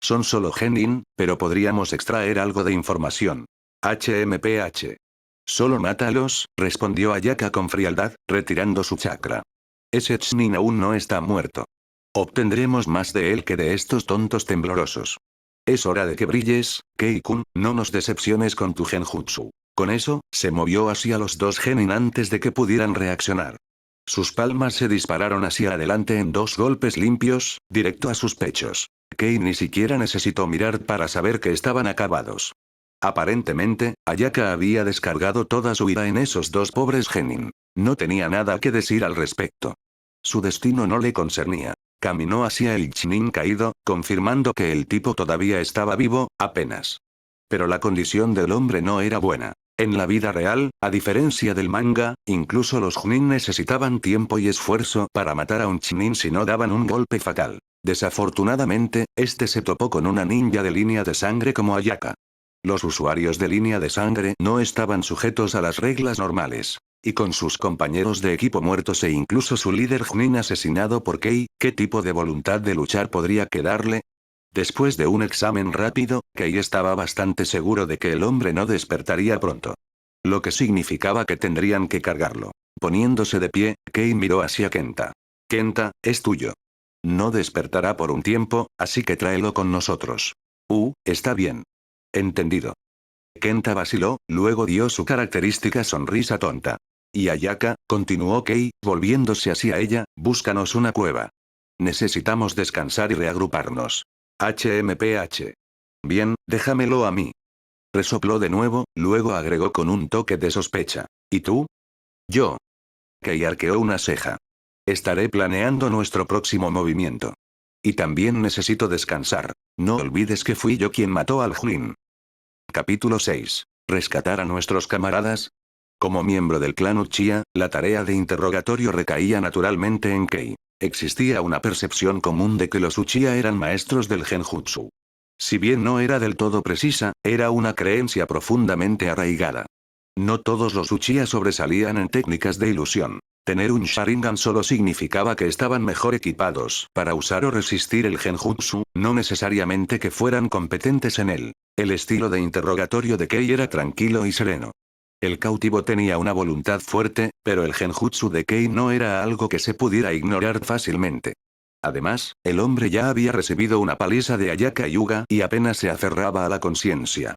Son solo genin, pero podríamos extraer algo de información. HMPH. Solo mátalos, respondió Ayaka con frialdad, retirando su chakra. Ese Chunin aún no está muerto. Obtendremos más de él que de estos tontos temblorosos. Es hora de que brilles, Kei-kun, no nos decepciones con tu genjutsu. Con eso, se movió hacia los dos genin antes de que pudieran reaccionar. Sus palmas se dispararon hacia adelante en dos golpes limpios, directo a sus pechos. Kei ni siquiera necesitó mirar para saber que estaban acabados. Aparentemente, Ayaka había descargado toda su ira en esos dos pobres genin. No tenía nada que decir al respecto. Su destino no le concernía. Caminó hacia el Chunin caído, confirmando que el tipo todavía estaba vivo, apenas. Pero la condición del hombre no era buena. En la vida real, a diferencia del manga, incluso los Chunin necesitaban tiempo y esfuerzo para matar a un Chunin si no daban un golpe fatal. Desafortunadamente, este se topó con una ninja de línea de sangre como Ayaka. Los usuarios de línea de sangre no estaban sujetos a las reglas normales. Y con sus compañeros de equipo muertos e incluso su líder Chunin asesinado por Kei, ¿qué tipo de voluntad de luchar podría quedarle? Después de un examen rápido, Kei estaba bastante seguro de que el hombre no despertaría pronto. Lo que significaba que tendrían que cargarlo. Poniéndose de pie, Kei miró hacia Kenta. Kenta, es tuyo. No despertará por un tiempo, así que tráelo con nosotros. Está bien. Entendido. Kenta vaciló, luego dio su característica sonrisa tonta. Y Ayaka, continuó Kei, volviéndose hacia ella, búscanos una cueva. Necesitamos descansar y reagruparnos. HMPH. Bien, déjamelo a mí. Resopló de nuevo, luego agregó con un toque de sospecha. ¿Y tú? Yo. Kei arqueó una ceja. Estaré planeando nuestro próximo movimiento. Y también necesito descansar. No olvides que fui yo quien mató al Jlin. Capítulo 6. ¿Rescatar a nuestros camaradas? Como miembro del clan Uchiha, la tarea de interrogatorio recaía naturalmente en Kei. Existía una percepción común de que los Uchiha eran maestros del genjutsu. Si bien no era del todo precisa, era una creencia profundamente arraigada. No todos los Uchiha sobresalían en técnicas de ilusión. Tener un Sharingan solo significaba que estaban mejor equipados para usar o resistir el genjutsu, no necesariamente que fueran competentes en él. El estilo de interrogatorio de Kei era tranquilo y sereno. El cautivo tenía una voluntad fuerte, pero el genjutsu de Kei no era algo que se pudiera ignorar fácilmente. Además, el hombre ya había recibido una paliza de Ayaka Hyuga y apenas se aferraba a la conciencia.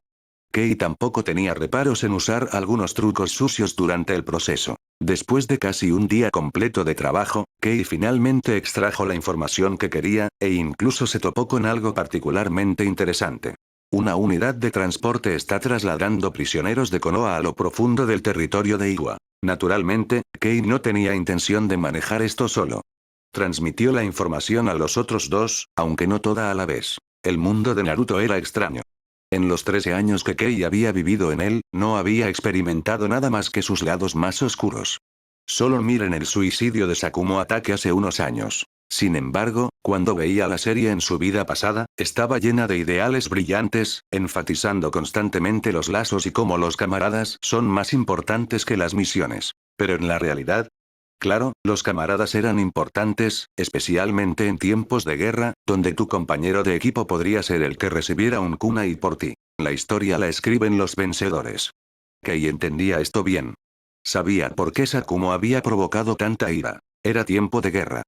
Kei tampoco tenía reparos en usar algunos trucos sucios durante el proceso. Después de casi un día completo de trabajo, Kei finalmente extrajo la información que quería, e incluso se topó con algo particularmente interesante. Una unidad de transporte está trasladando prisioneros de Konoha a lo profundo del territorio de Iwa. Naturalmente, Kei no tenía intención de manejar esto solo. Transmitió la información a los otros dos, aunque no toda a la vez. El mundo de Naruto era extraño. En los 13 años que Kei había vivido en él, no había experimentado nada más que sus lados más oscuros. Solo miren el suicidio de Sakumo Atake hace unos años. Sin embargo, cuando veía la serie en su vida pasada, estaba llena de ideales brillantes, enfatizando constantemente los lazos y cómo los camaradas son más importantes que las misiones. Pero en la realidad, claro, los camaradas eran importantes, especialmente en tiempos de guerra, donde tu compañero de equipo podría ser el que recibiera un kunai por ti. La historia la escriben los vencedores. Kei entendía esto bien. Sabía por qué Sakumo había provocado tanta ira. Era tiempo de guerra.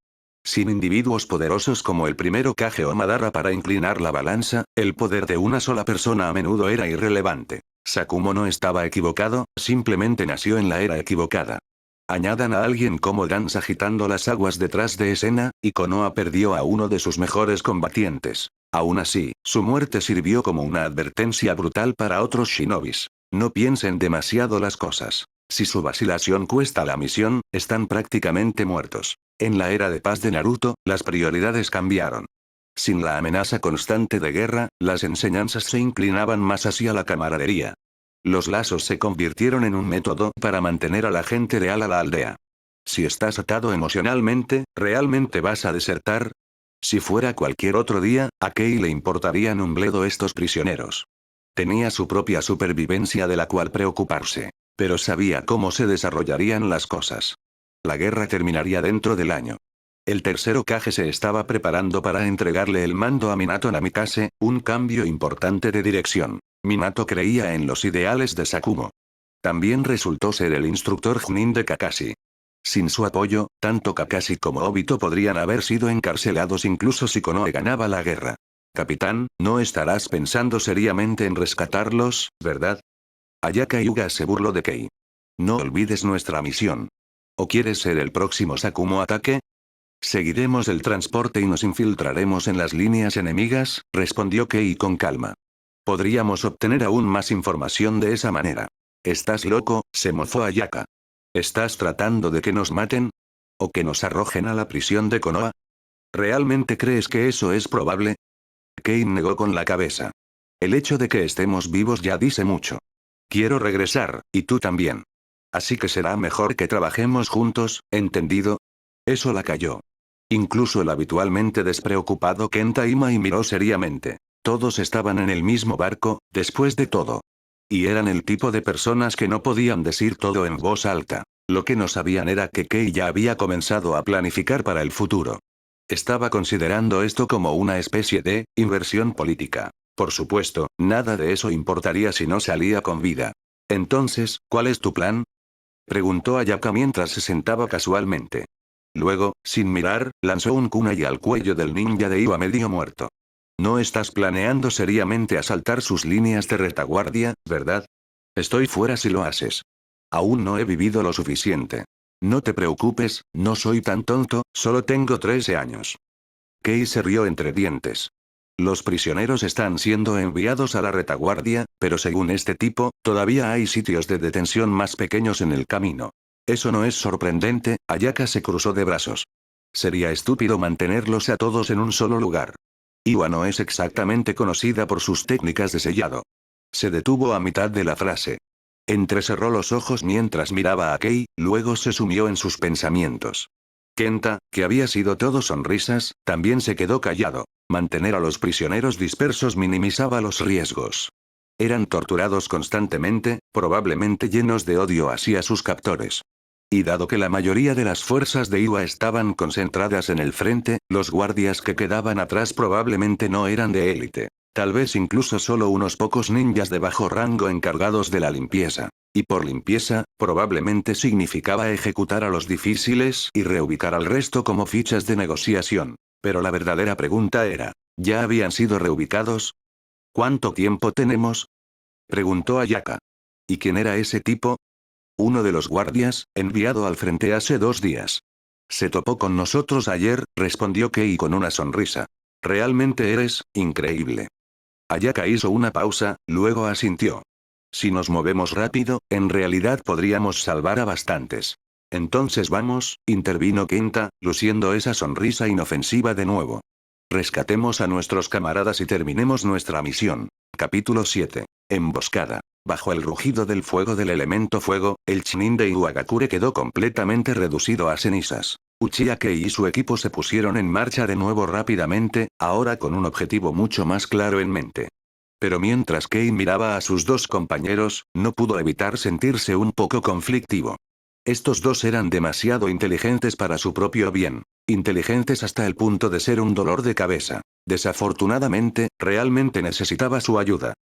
Sin individuos poderosos como el primero Kage o Madara para inclinar la balanza, el poder de una sola persona a menudo era irrelevante. Sakumo no estaba equivocado, simplemente nació en la era equivocada. Añadan a alguien como Dance agitando las aguas detrás de escena, y Konoha perdió a uno de sus mejores combatientes. Aún así, su muerte sirvió como una advertencia brutal para otros shinobis. No piensen demasiado las cosas. Si su vacilación cuesta la misión, están prácticamente muertos. En la era de paz de Naruto, las prioridades cambiaron. Sin la amenaza constante de guerra, las enseñanzas se inclinaban más hacia la camaradería. Los lazos se convirtieron en un método para mantener a la gente leal a la aldea. Si estás atado emocionalmente, ¿realmente vas a desertar? Si fuera cualquier otro día, ¿a Kei le importarían un bledo estos prisioneros? Tenía su propia supervivencia de la cual preocuparse. Pero sabía cómo se desarrollarían las cosas. La guerra terminaría dentro del año. El tercer Hokage se estaba preparando para entregarle el mando a Minato Namikaze, un cambio importante de dirección. Minato creía en los ideales de Sakumo. También resultó ser el instructor Chunin de Kakashi. Sin su apoyo, tanto Kakashi como Obito podrían haber sido encarcelados incluso si Konoha ganaba la guerra. Capitán, no estarás pensando seriamente en rescatarlos, ¿verdad? Ayaka Hyuga se burló de Kei. No olvides nuestra misión. ¿O quieres ser el próximo Sakumo Atake? Seguiremos el transporte y nos infiltraremos en las líneas enemigas, respondió Kei con calma. Podríamos obtener aún más información de esa manera. ¿Estás loco?, se mofó Ayaka. ¿Estás tratando de que nos maten? ¿O que nos arrojen a la prisión de Konoha? ¿Realmente crees que eso es probable? Kei negó con la cabeza. El hecho de que estemos vivos ya dice mucho. Quiero regresar, y tú también. Así que será mejor que trabajemos juntos, ¿entendido? Eso la calló. Incluso el habitualmente despreocupado Kenta Imai miró seriamente. Todos estaban en el mismo barco, después de todo. Y eran el tipo de personas que no podían decir todo en voz alta. Lo que no sabían era que Kei ya había comenzado a planificar para el futuro. Estaba considerando esto como una especie de inversión política. Por supuesto, nada de eso importaría si no salía con vida. Entonces, ¿cuál es tu plan?, preguntó Ayaka mientras se sentaba casualmente. Luego, sin mirar, lanzó un kunai al cuello del ninja de Iwa medio muerto. No estás planeando seriamente asaltar sus líneas de retaguardia, ¿verdad? Estoy fuera si lo haces. Aún no he vivido lo suficiente. No te preocupes, no soy tan tonto, solo tengo 13 años. Kei se rió entre dientes. Los prisioneros están siendo enviados a la retaguardia, pero según este tipo, todavía hay sitios de detención más pequeños en el camino. Eso no es sorprendente, Ayaka se cruzó de brazos. Sería estúpido mantenerlos a todos en un solo lugar. Iwa no es exactamente conocida por sus técnicas de sellado. Se detuvo a mitad de la frase. Entrecerró los ojos mientras miraba a Kei, luego se sumió en sus pensamientos. Kenta, que había sido todo sonrisas, también se quedó callado. Mantener a los prisioneros dispersos minimizaba los riesgos. Eran torturados constantemente, probablemente llenos de odio hacia sus captores. Y dado que la mayoría de las fuerzas de Iwa estaban concentradas en el frente, los guardias que quedaban atrás probablemente no eran de élite. Tal vez incluso solo unos pocos ninjas de bajo rango encargados de la limpieza. Y por limpieza, probablemente significaba ejecutar a los difíciles y reubicar al resto como fichas de negociación. Pero la verdadera pregunta era, ¿ya habían sido reubicados? ¿Cuánto tiempo tenemos? Preguntó Ayaka. ¿Y quién era ese tipo? Uno de los guardias, enviado al frente hace 2 días. Se topó con nosotros ayer, respondió Kei con una sonrisa. Realmente eres, increíble. Ayaka hizo una pausa, luego asintió. Si nos movemos rápido, en realidad podríamos salvar a bastantes. Entonces vamos, intervino Kenta, luciendo esa sonrisa inofensiva de nuevo. Rescatemos a nuestros camaradas y terminemos nuestra misión. Capítulo 7. Emboscada. Bajo el rugido del fuego del elemento fuego, el Chunin de Iwagakure quedó completamente reducido a cenizas. Uchiha Kei y su equipo se pusieron en marcha de nuevo rápidamente, ahora con un objetivo mucho más claro en mente. Pero mientras Kei miraba a sus 2 compañeros, no pudo evitar sentirse un poco conflictivo. Estos 2 eran demasiado inteligentes para su propio bien. Inteligentes hasta el punto de ser un dolor de cabeza. Desafortunadamente, realmente necesitaba su ayuda.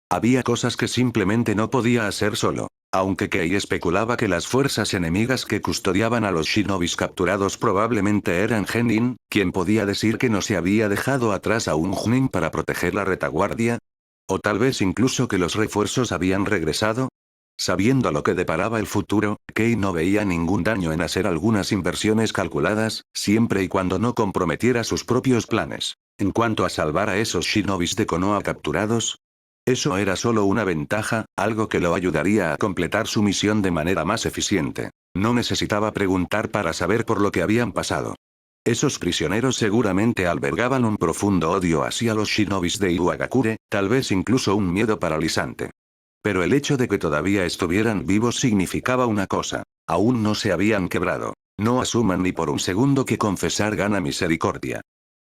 Había cosas que simplemente no podía hacer solo. Aunque Kei especulaba que las fuerzas enemigas que custodiaban a los shinobis capturados probablemente eran Genin, quien podía decir que no se había dejado atrás a un Junin para proteger la retaguardia. O tal vez incluso que los refuerzos habían regresado. Sabiendo lo que deparaba el futuro, Kei no veía ningún daño en hacer algunas inversiones calculadas, siempre y cuando no comprometiera sus propios planes. En cuanto a salvar a esos shinobis de Konoha capturados, eso era solo una ventaja, algo que lo ayudaría a completar su misión de manera más eficiente. No necesitaba preguntar para saber por lo que habían pasado. Esos prisioneros seguramente albergaban un profundo odio hacia los shinobis de Iwagakure, tal vez incluso un miedo paralizante. Pero el hecho de que todavía estuvieran vivos significaba una cosa. Aún no se habían quebrado. No asuman ni por un segundo que confesar gana misericordia.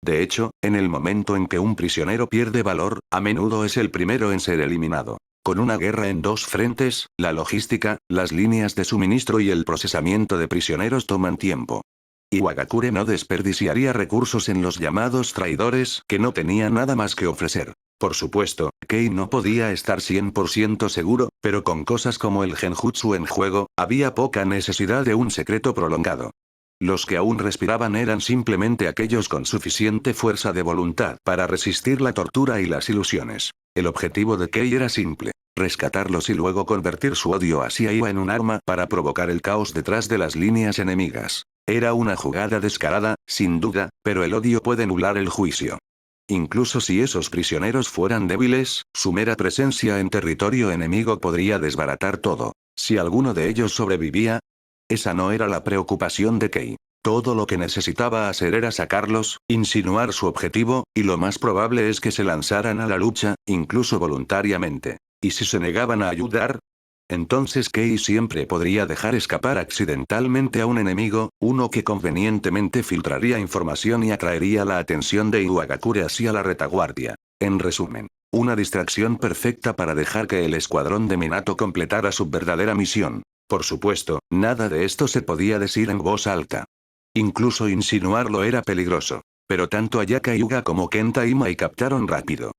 De hecho, en el momento en que un prisionero pierde valor, a menudo es el primero en ser eliminado. Con una guerra en 2 frentes, la logística, las líneas de suministro y el procesamiento de prisioneros toman tiempo. Iwagakure no desperdiciaría recursos en los llamados traidores que no tenían nada más que ofrecer. Por supuesto, Kei no podía estar 100% seguro, pero con cosas como el genjutsu en juego, había poca necesidad de un secreto prolongado. Los que aún respiraban eran simplemente aquellos con suficiente fuerza de voluntad para resistir la tortura y las ilusiones. El objetivo de Kei era simple: rescatarlos y luego convertir su odio hacia Iwa en un arma para provocar el caos detrás de las líneas enemigas. Era una jugada descarada, sin duda, pero el odio puede nublar el juicio. Incluso si esos prisioneros fueran débiles, su mera presencia en territorio enemigo podría desbaratar todo. Si alguno de ellos sobrevivía, esa no era la preocupación de Kei. Todo lo que necesitaba hacer era sacarlos, insinuar su objetivo, y lo más probable es que se lanzaran a la lucha, incluso voluntariamente. ¿Y si se negaban a ayudar? Entonces Kei siempre podría dejar escapar accidentalmente a un enemigo, uno que convenientemente filtraría información y atraería la atención de Iwagakure hacia la retaguardia. En resumen, una distracción perfecta para dejar que el escuadrón de Minato completara su verdadera misión. Por supuesto, nada de esto se podía decir en voz alta. Incluso insinuarlo era peligroso. Pero tanto Ayaka Hyuga como Kenta y Mai captaron rápido.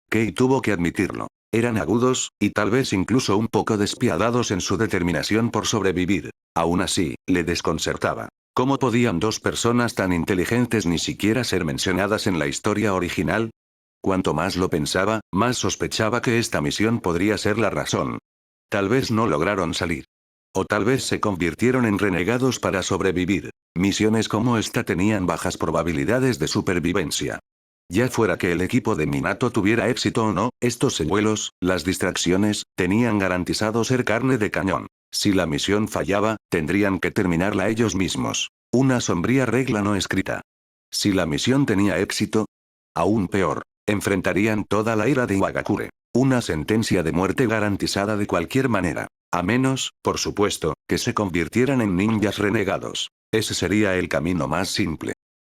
Kei tuvo que admitirlo. Eran agudos, y tal vez incluso un poco despiadados en su determinación por sobrevivir. Aún así, le desconcertaba. ¿Cómo podían 2 personas tan inteligentes ni siquiera ser mencionadas en la historia original? Cuanto más lo pensaba, más sospechaba que esta misión podría ser la razón. Tal vez no lograron salir. O tal vez se convirtieron en renegados para sobrevivir. Misiones como esta tenían bajas probabilidades de supervivencia. Ya fuera que el equipo de Minato tuviera éxito o no, estos señuelos, las distracciones, tenían garantizado ser carne de cañón. Si la misión fallaba, tendrían que terminarla ellos mismos. Una sombría regla no escrita. Si la misión tenía éxito, aún peor, enfrentarían toda la ira de Iwagakure. Una sentencia de muerte garantizada de cualquier manera. A menos, por supuesto, que se convirtieran en ninjas renegados. Ese sería el camino más simple.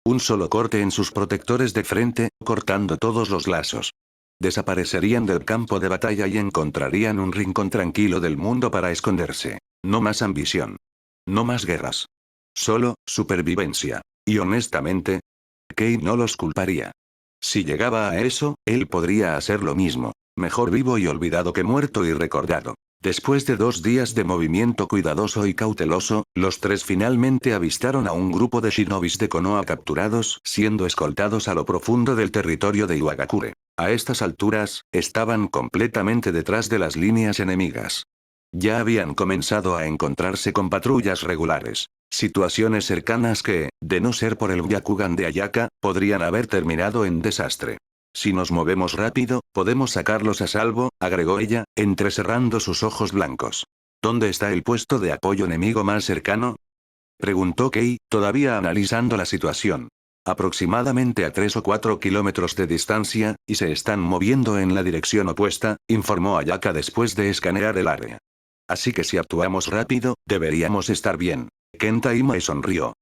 Un solo corte en sus protectores de frente, cortando todos los lazos. Desaparecerían del campo de batalla y encontrarían un rincón tranquilo del mundo para esconderse. No más ambición. No más guerras. Solo, supervivencia. Y honestamente, Kei no los culparía. Si llegaba a eso, él podría hacer lo mismo. Mejor vivo y olvidado que muerto y recordado. Después de 2 días de movimiento cuidadoso y cauteloso, los tres finalmente avistaron a un grupo de shinobis de Konoha capturados, siendo escoltados a lo profundo del territorio de Iwagakure. A estas alturas, estaban completamente detrás de las líneas enemigas. Ya habían comenzado a encontrarse con patrullas regulares. Situaciones cercanas que, de no ser por el Byakugan de Ayaka, podrían haber terminado en desastre. Si nos movemos rápido, podemos sacarlos a salvo, agregó ella, entrecerrando sus ojos blancos. ¿Dónde está el puesto de apoyo enemigo más cercano? Preguntó Kei, todavía analizando la situación. Aproximadamente a 3 o 4 kilómetros de distancia, y se están moviendo en la dirección opuesta, informó Ayaka después de escanear el área. Así que si actuamos rápido, deberíamos estar bien. Kenta Imae sonrió.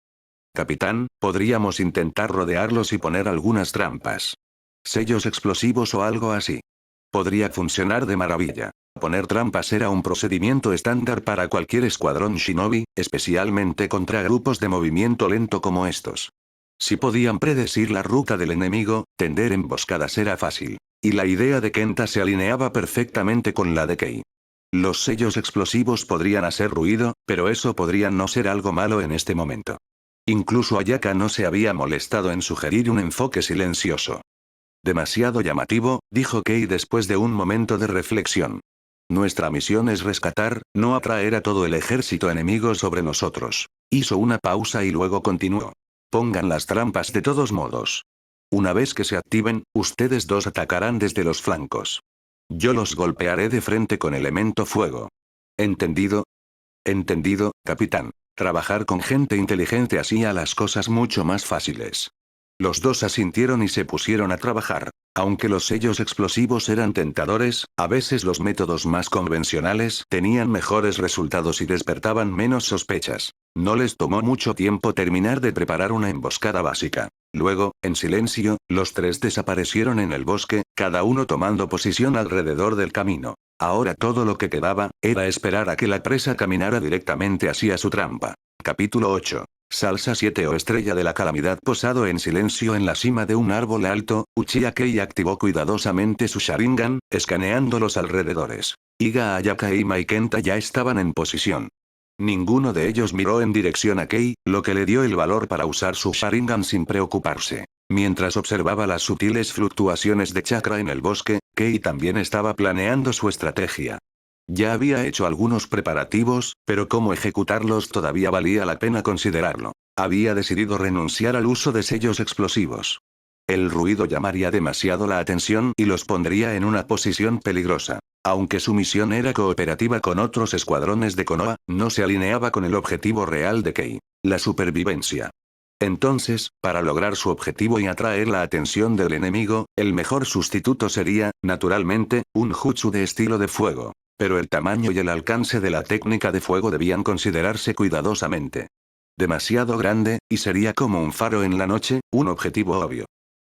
Capitán, podríamos intentar rodearlos y poner algunas trampas. Sellos explosivos o algo así. Podría funcionar de maravilla. Poner trampas era un procedimiento estándar para cualquier escuadrón shinobi, especialmente contra grupos de movimiento lento como estos. Si podían predecir la ruta del enemigo, tender emboscadas era fácil. Y la idea de Kenta se alineaba perfectamente con la de Kei. Los sellos explosivos podrían hacer ruido, pero eso podría no ser algo malo en este momento. Incluso Ayaka no se había molestado en sugerir un enfoque silencioso. Demasiado llamativo, dijo Kei después de un momento de reflexión. Nuestra misión es rescatar, no atraer a todo el ejército enemigo sobre nosotros. Hizo una pausa y luego continuó. Pongan las trampas de todos modos. Una vez que se activen, ustedes dos atacarán desde los flancos. Yo los golpearé de frente con elemento fuego. ¿Entendido? Entendido, capitán. Trabajar con gente inteligente hacía las cosas mucho más fáciles. Los dos asintieron y se pusieron a trabajar. Aunque los sellos explosivos eran tentadores, a veces los métodos más convencionales tenían mejores resultados y despertaban menos sospechas. No les tomó mucho tiempo terminar de preparar una emboscada básica. Luego, en silencio, los tres desaparecieron en el bosque, cada uno tomando posición alrededor del camino. Ahora todo lo que quedaba, era esperar a que la presa caminara directamente hacia su trampa. Capítulo 8. Salsa 7 o estrella de la calamidad. Posado en silencio en la cima de un árbol alto, Uchiha Kei activó cuidadosamente su Sharingan, escaneando los alrededores. Iga, Ayaka y Kenta ya estaban en posición. Ninguno de ellos miró en dirección a Kei, lo que le dio el valor para usar su Sharingan sin preocuparse. Mientras observaba las sutiles fluctuaciones de chakra en el bosque, Kei también estaba planeando su estrategia. Ya había hecho algunos preparativos, pero cómo ejecutarlos todavía valía la pena considerarlo. Había decidido renunciar al uso de sellos explosivos. El ruido llamaría demasiado la atención y los pondría en una posición peligrosa. Aunque su misión era cooperativa con otros escuadrones de Konoha, no se alineaba con el objetivo real de Kei, la supervivencia. Entonces, para lograr su objetivo y atraer la atención del enemigo, el mejor sustituto sería, naturalmente, un jutsu de estilo de fuego. Pero el tamaño y el alcance de la técnica de fuego debían considerarse cuidadosamente. Demasiado grande, y sería como un faro en la noche, un objetivo obvio.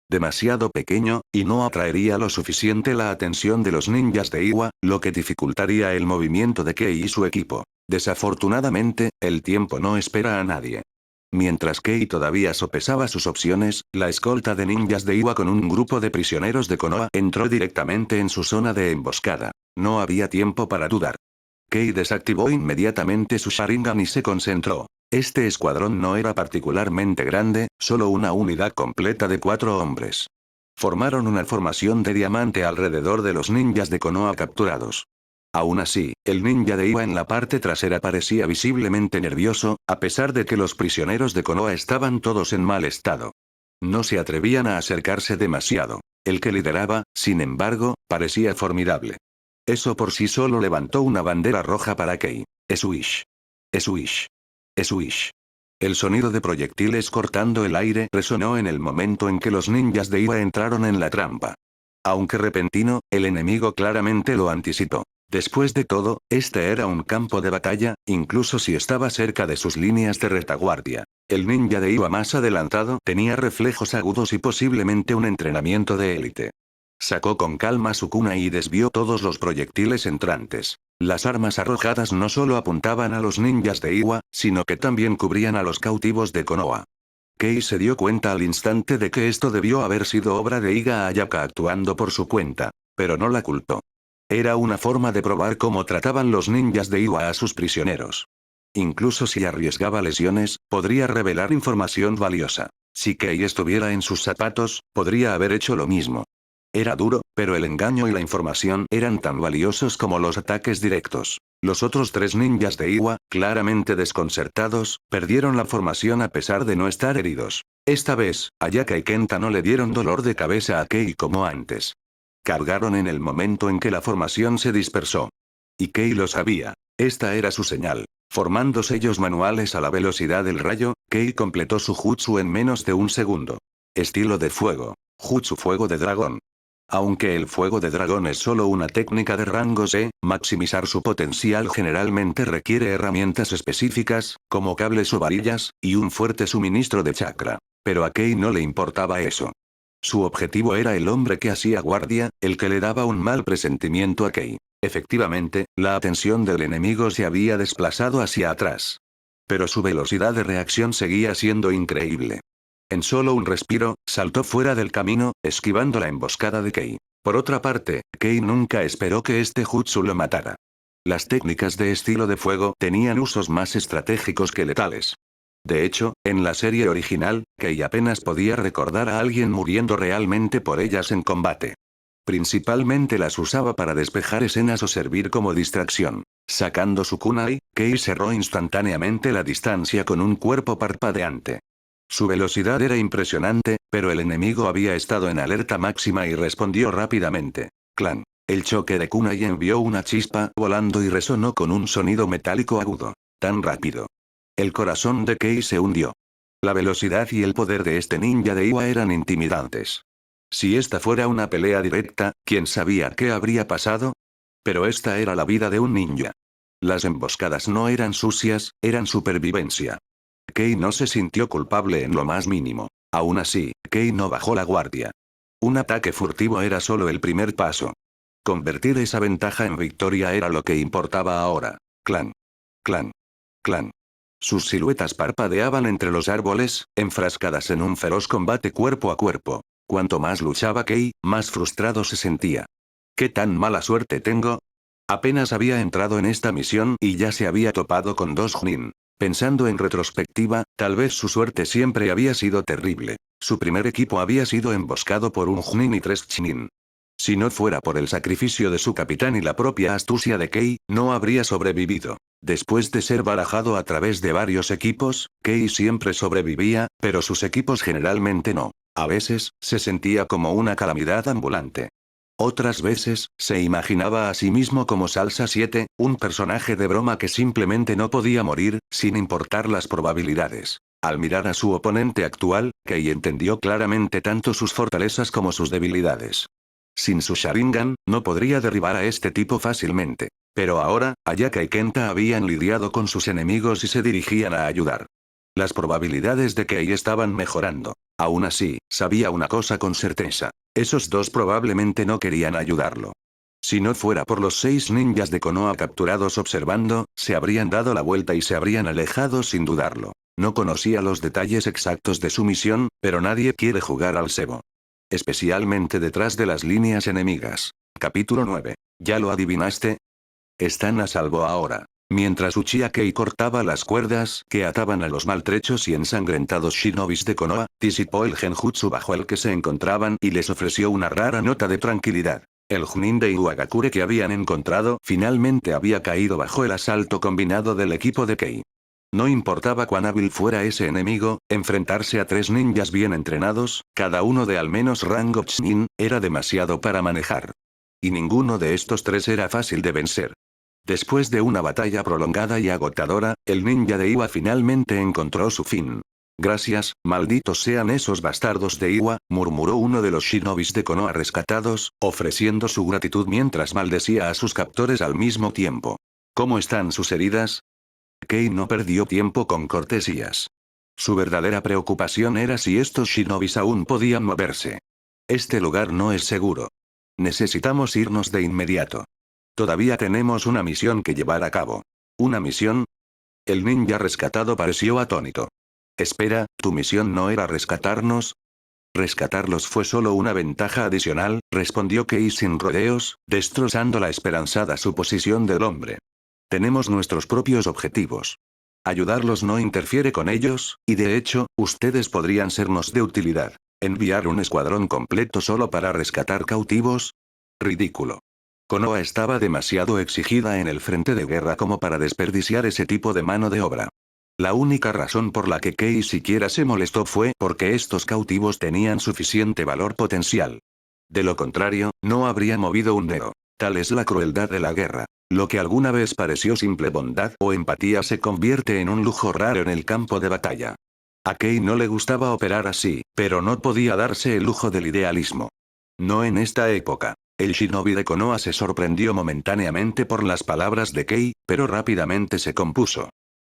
Demasiado pequeño, y no atraería lo suficiente la atención de los ninjas de Iwa, lo que dificultaría el movimiento de Kei y su equipo. Desafortunadamente, el tiempo no espera a nadie. Mientras Kei todavía sopesaba sus opciones, la escolta de ninjas de Iwa con un grupo de prisioneros de Konoha entró directamente en su zona de emboscada. No había tiempo para dudar. Kei desactivó inmediatamente su Sharingan y se concentró. Este escuadrón no era particularmente grande, solo una unidad completa de 4 hombres. Formaron una formación de diamante alrededor de los ninjas de Konoha capturados. Aún así, el ninja de Iwa en la parte trasera parecía visiblemente nervioso, a pesar de que los prisioneros de Konoha estaban todos en mal estado. No se atrevían a acercarse demasiado. El que lideraba, sin embargo, parecía formidable. Eso por sí solo levantó una bandera roja para Kei. Swish. Swish. Swish. El sonido de proyectiles cortando el aire resonó en el momento en que los ninjas de Iwa entraron en la trampa. Aunque repentino, el enemigo claramente lo anticipó. Después de todo, este era un campo de batalla, incluso si estaba cerca de sus líneas de retaguardia. El ninja de Iwa más adelantado tenía reflejos agudos y posiblemente un entrenamiento de élite. Sacó con calma su kunai y desvió todos los proyectiles entrantes. Las armas arrojadas no solo apuntaban a los ninjas de Iwa, sino que también cubrían a los cautivos de Konoha. Kei se dio cuenta al instante de que esto debió haber sido obra de Iga Ayaka actuando por su cuenta, pero no la culpó. Era una forma de probar cómo trataban los ninjas de Iwa a sus prisioneros. Incluso si arriesgaba lesiones, podría revelar información valiosa. Si Kei estuviera en sus zapatos, podría haber hecho lo mismo. Era duro, pero el engaño y la información eran tan valiosos como los ataques directos. Los otros tres ninjas de Iwa, claramente desconcertados, perdieron la formación a pesar de no estar heridos. Esta vez, Ayaka y Kenta no le dieron dolor de cabeza a Kei como antes. Cargaron en el momento en que la formación se dispersó. Y Kei lo sabía. Esta era su señal. Formando sellos manuales a la velocidad del rayo, Kei completó su jutsu en menos de un segundo. Estilo de fuego. Jutsu fuego de dragón. Aunque el fuego de dragón es solo una técnica de rango C, maximizar su potencial generalmente requiere herramientas específicas, como cables o varillas, y un fuerte suministro de chakra. Pero a Kei no le importaba eso. Su objetivo era el hombre que hacía guardia, el que le daba un mal presentimiento a Kei. Efectivamente, la atención del enemigo se había desplazado hacia atrás. Pero su velocidad de reacción seguía siendo increíble. En solo un respiro, saltó fuera del camino, esquivando la emboscada de Kei. Por otra parte, Kei nunca esperó que este jutsu lo matara. Las técnicas de estilo de fuego tenían usos más estratégicos que letales. De hecho, en la serie original, Kei apenas podía recordar a alguien muriendo realmente por ellas en combate. Principalmente las usaba para despejar escenas o servir como distracción. Sacando su kunai, Kei cerró instantáneamente la distancia con un cuerpo parpadeante. Su velocidad era impresionante, pero el enemigo había estado en alerta máxima y respondió rápidamente. Clan. El choque de kunai envió una chispa volando y resonó con un sonido metálico agudo. Tan rápido. El corazón de Kei se hundió. La velocidad y el poder de este ninja de Iwa eran intimidantes. Si esta fuera una pelea directa, ¿quién sabía qué habría pasado? Pero esta era la vida de un ninja. Las emboscadas no eran sucias, eran supervivencia. Kei no se sintió culpable en lo más mínimo. Aún así, Kei no bajó la guardia. Un ataque furtivo era solo el primer paso. Convertir esa ventaja en victoria era lo que importaba ahora. Clan. Clan. Clan. Sus siluetas parpadeaban entre los árboles, enfrascadas en un feroz combate cuerpo a cuerpo. Cuanto más luchaba Kei, más frustrado se sentía. ¿Qué tan mala suerte tengo? Apenas había entrado en esta misión y ya se había topado con dos Chunin. Pensando en retrospectiva, tal vez su suerte siempre había sido terrible. Su primer equipo había sido emboscado por un Chunin y tres Chunin. Si no fuera por el sacrificio de su capitán y la propia astucia de Kei, no habría sobrevivido. Después de ser barajado a través de varios equipos, Kei siempre sobrevivía, pero sus equipos generalmente no. A veces, se sentía como una calamidad ambulante. Otras veces, se imaginaba a sí mismo como Salsa 7, un personaje de broma que simplemente no podía morir, sin importar las probabilidades. Al mirar a su oponente actual, Kei entendió claramente tanto sus fortalezas como sus debilidades. Sin su Sharingan, no podría derribar a este tipo fácilmente. Pero ahora, Ayaka y Kenta habían lidiado con sus enemigos y se dirigían a ayudar. Las probabilidades de Kei estaban mejorando. Aún así, sabía una cosa con certeza. Esos dos probablemente no querían ayudarlo. Si no fuera por los 6 ninjas de Konoha capturados observando, se habrían dado la vuelta y se habrían alejado sin dudarlo. No conocía los detalles exactos de su misión, pero nadie quiere jugar al cebo. Especialmente detrás de las líneas enemigas. Capítulo 9. ¿Ya lo adivinaste? Están a salvo ahora. Mientras Uchiha Kei cortaba las cuerdas que ataban a los maltrechos y ensangrentados shinobis de Konoha, disipó el genjutsu bajo el que se encontraban y les ofreció una rara nota de tranquilidad. El Chunin de Iwagakure que habían encontrado finalmente había caído bajo el asalto combinado del equipo de Kei. No importaba cuán hábil fuera ese enemigo, enfrentarse a 3 ninjas bien entrenados, cada uno de al menos rango Chunin, era demasiado para manejar. Y ninguno de estos 3 era fácil de vencer. Después de una batalla prolongada y agotadora, el ninja de Iwa finalmente encontró su fin. Gracias, malditos sean esos bastardos de Iwa, murmuró uno de los shinobis de Konoha rescatados, ofreciendo su gratitud mientras maldecía a sus captores al mismo tiempo. ¿Cómo están sus heridas? Kei no perdió tiempo con cortesías. Su verdadera preocupación era si estos shinobis aún podían moverse. Este lugar no es seguro. Necesitamos irnos de inmediato. Todavía tenemos una misión que llevar a cabo. ¿Una misión? El ninja rescatado pareció atónito. Espera, ¿tu misión no era rescatarnos? Rescatarlos fue solo una ventaja adicional, respondió Kei sin rodeos, destrozando la esperanzada suposición del hombre. Tenemos nuestros propios objetivos. Ayudarlos no interfiere con ellos, y de hecho, ustedes podrían sernos de utilidad. ¿Enviar un escuadrón completo solo para rescatar cautivos? Ridículo. Konoha estaba demasiado exigida en el frente de guerra como para desperdiciar ese tipo de mano de obra. La única razón por la que Kei siquiera se molestó fue porque estos cautivos tenían suficiente valor potencial. De lo contrario, no habría movido un dedo. Tal es la crueldad de la guerra. Lo que alguna vez pareció simple bondad o empatía se convierte en un lujo raro en el campo de batalla. A Kei no le gustaba operar así, pero no podía darse el lujo del idealismo. No en esta época. El shinobi de Konoha se sorprendió momentáneamente por las palabras de Kei, pero rápidamente se compuso.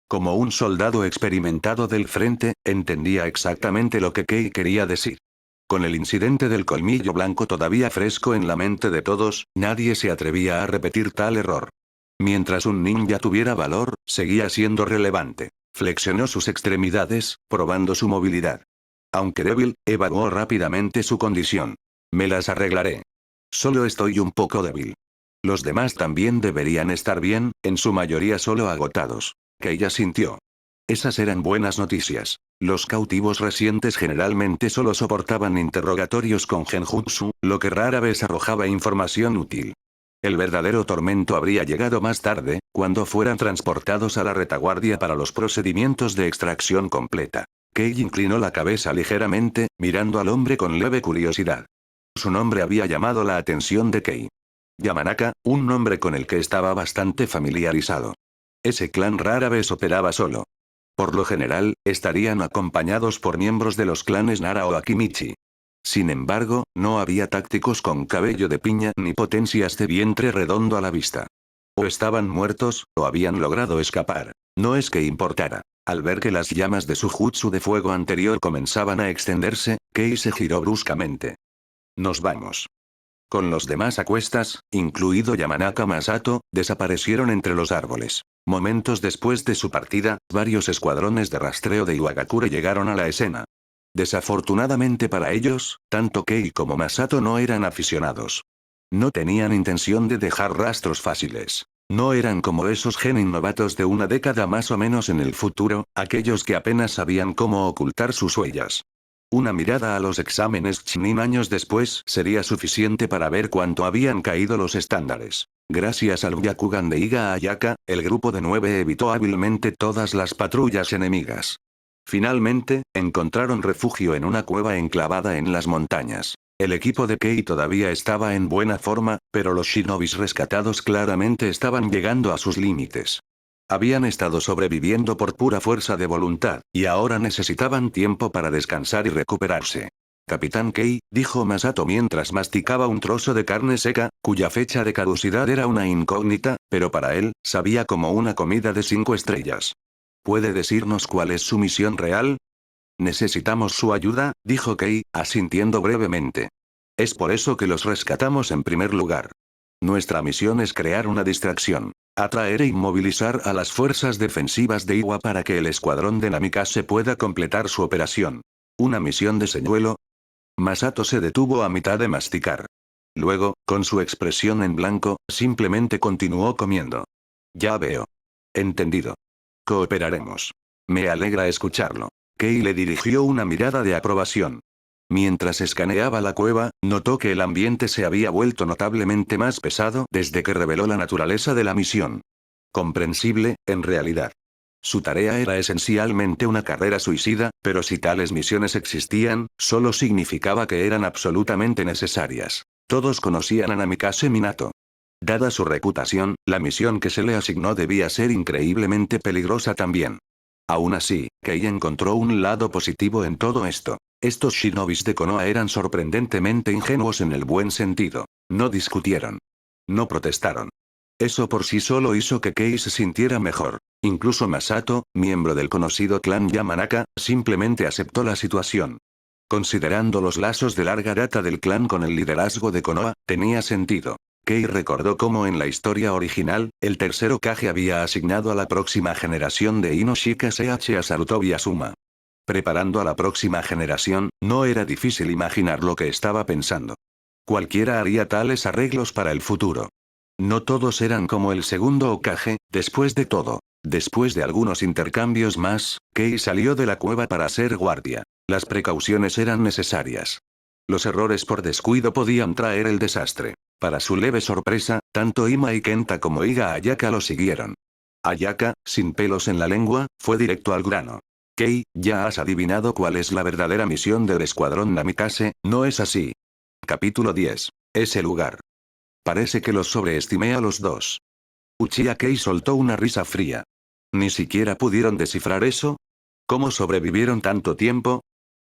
Como un soldado experimentado del frente, entendía exactamente lo que Kei quería decir. Con el incidente del colmillo blanco todavía fresco en la mente de todos, nadie se atrevía a repetir tal error. Mientras un ninja tuviera valor, seguía siendo relevante. Flexionó sus extremidades, probando su movilidad. Aunque débil, evaluó rápidamente su condición. Me las arreglaré. Solo estoy un poco débil. Los demás también deberían estar bien, en su mayoría solo agotados. Que ella sintió. Esas eran buenas noticias. Los cautivos recientes generalmente solo soportaban interrogatorios con genjutsu, lo que rara vez arrojaba información útil. El verdadero tormento habría llegado más tarde, cuando fueran transportados a la retaguardia para los procedimientos de extracción completa. Kei inclinó la cabeza ligeramente, mirando al hombre con leve curiosidad. Su nombre había llamado la atención de Kei. Yamanaka, un nombre con el que estaba bastante familiarizado. Ese clan rara vez operaba solo. Por lo general, estarían acompañados por miembros de los clanes Nara o Akimichi. Sin embargo, no había tácticos con cabello de piña ni potencias de vientre redondo a la vista. O estaban muertos, o habían logrado escapar. No es que importara. Al ver que las llamas de su jutsu de fuego anterior comenzaban a extenderse, Kei se giró bruscamente. Nos vamos. Con los demás a cuestas, incluido Yamanaka Masato, desaparecieron entre los árboles. Momentos después de su partida, varios escuadrones de rastreo de Iwagakure llegaron a la escena. Desafortunadamente para ellos, tanto Kei como Masato no eran aficionados. No tenían intención de dejar rastros fáciles. No eran como esos genin novatos de una década más o menos en el futuro, aquellos que apenas sabían cómo ocultar sus huellas. Una mirada a los exámenes Chunin años después sería suficiente para ver cuánto habían caído los estándares. Gracias al Byakugan de Iga Ayaka, el grupo de 9 evitó hábilmente todas las patrullas enemigas. Finalmente, encontraron refugio en una cueva enclavada en las montañas. El equipo de Kei todavía estaba en buena forma, pero los shinobis rescatados claramente estaban llegando a sus límites. Habían estado sobreviviendo por pura fuerza de voluntad, y ahora necesitaban tiempo para descansar y recuperarse. Capitán Kei, dijo Masato mientras masticaba un trozo de carne seca, cuya fecha de caducidad era una incógnita, pero para él, sabía como una comida de 5 estrellas. ¿Puede decirnos cuál es su misión real? Necesitamos su ayuda, dijo Kei, asintiendo brevemente. Es por eso que los rescatamos en primer lugar. Nuestra misión es crear una distracción. Atraer e inmovilizar a las fuerzas defensivas de Iwa para que el escuadrón de Namikaze pueda completar su operación. ¿Una misión de señuelo? Masato se detuvo a mitad de masticar. Luego, con su expresión en blanco, simplemente continuó comiendo. Ya veo. Entendido. Cooperaremos. Me alegra escucharlo. Kei le dirigió una mirada de aprobación. Mientras escaneaba la cueva, notó que el ambiente se había vuelto notablemente más pesado desde que reveló la naturaleza de la misión. Comprensible, en realidad. Su tarea era esencialmente una carrera suicida, pero si tales misiones existían, solo significaba que eran absolutamente necesarias. Todos conocían a Namikaze Minato. Dada su reputación, la misión que se le asignó debía ser increíblemente peligrosa también. Aún así, Kei encontró un lado positivo en todo esto. Estos shinobis de Konoha eran sorprendentemente ingenuos en el buen sentido. No discutieron. No protestaron. Eso por sí solo hizo que Kei se sintiera mejor. Incluso Masato, miembro del conocido clan Yamanaka, simplemente aceptó la situación. Considerando los lazos de larga data del clan con el liderazgo de Konoha, tenía sentido. Kei recordó cómo en la historia original, el tercer Hokage había asignado a la próxima generación de Inoshika Seachi a Sarutobi Asuma. Preparando a la próxima generación, no era difícil imaginar lo que estaba pensando. Cualquiera haría tales arreglos para el futuro. No todos eran como el segundo Hokage, después de todo. Después de algunos intercambios más, Kei salió de la cueva para hacer guardia. Las precauciones eran necesarias. Los errores por descuido podían traer el desastre. Para su leve sorpresa, tanto Ima y Kenta como Iga Ayaka lo siguieron. Ayaka, sin pelos en la lengua, fue directo al grano. Kei, ya has adivinado cuál es la verdadera misión del escuadrón Namikaze, ¿no es así? Capítulo 10. Ese lugar. Parece que los sobreestimé a los dos. Uchiha Kei soltó una risa fría. ¿Ni siquiera pudieron descifrar eso? ¿Cómo sobrevivieron tanto tiempo?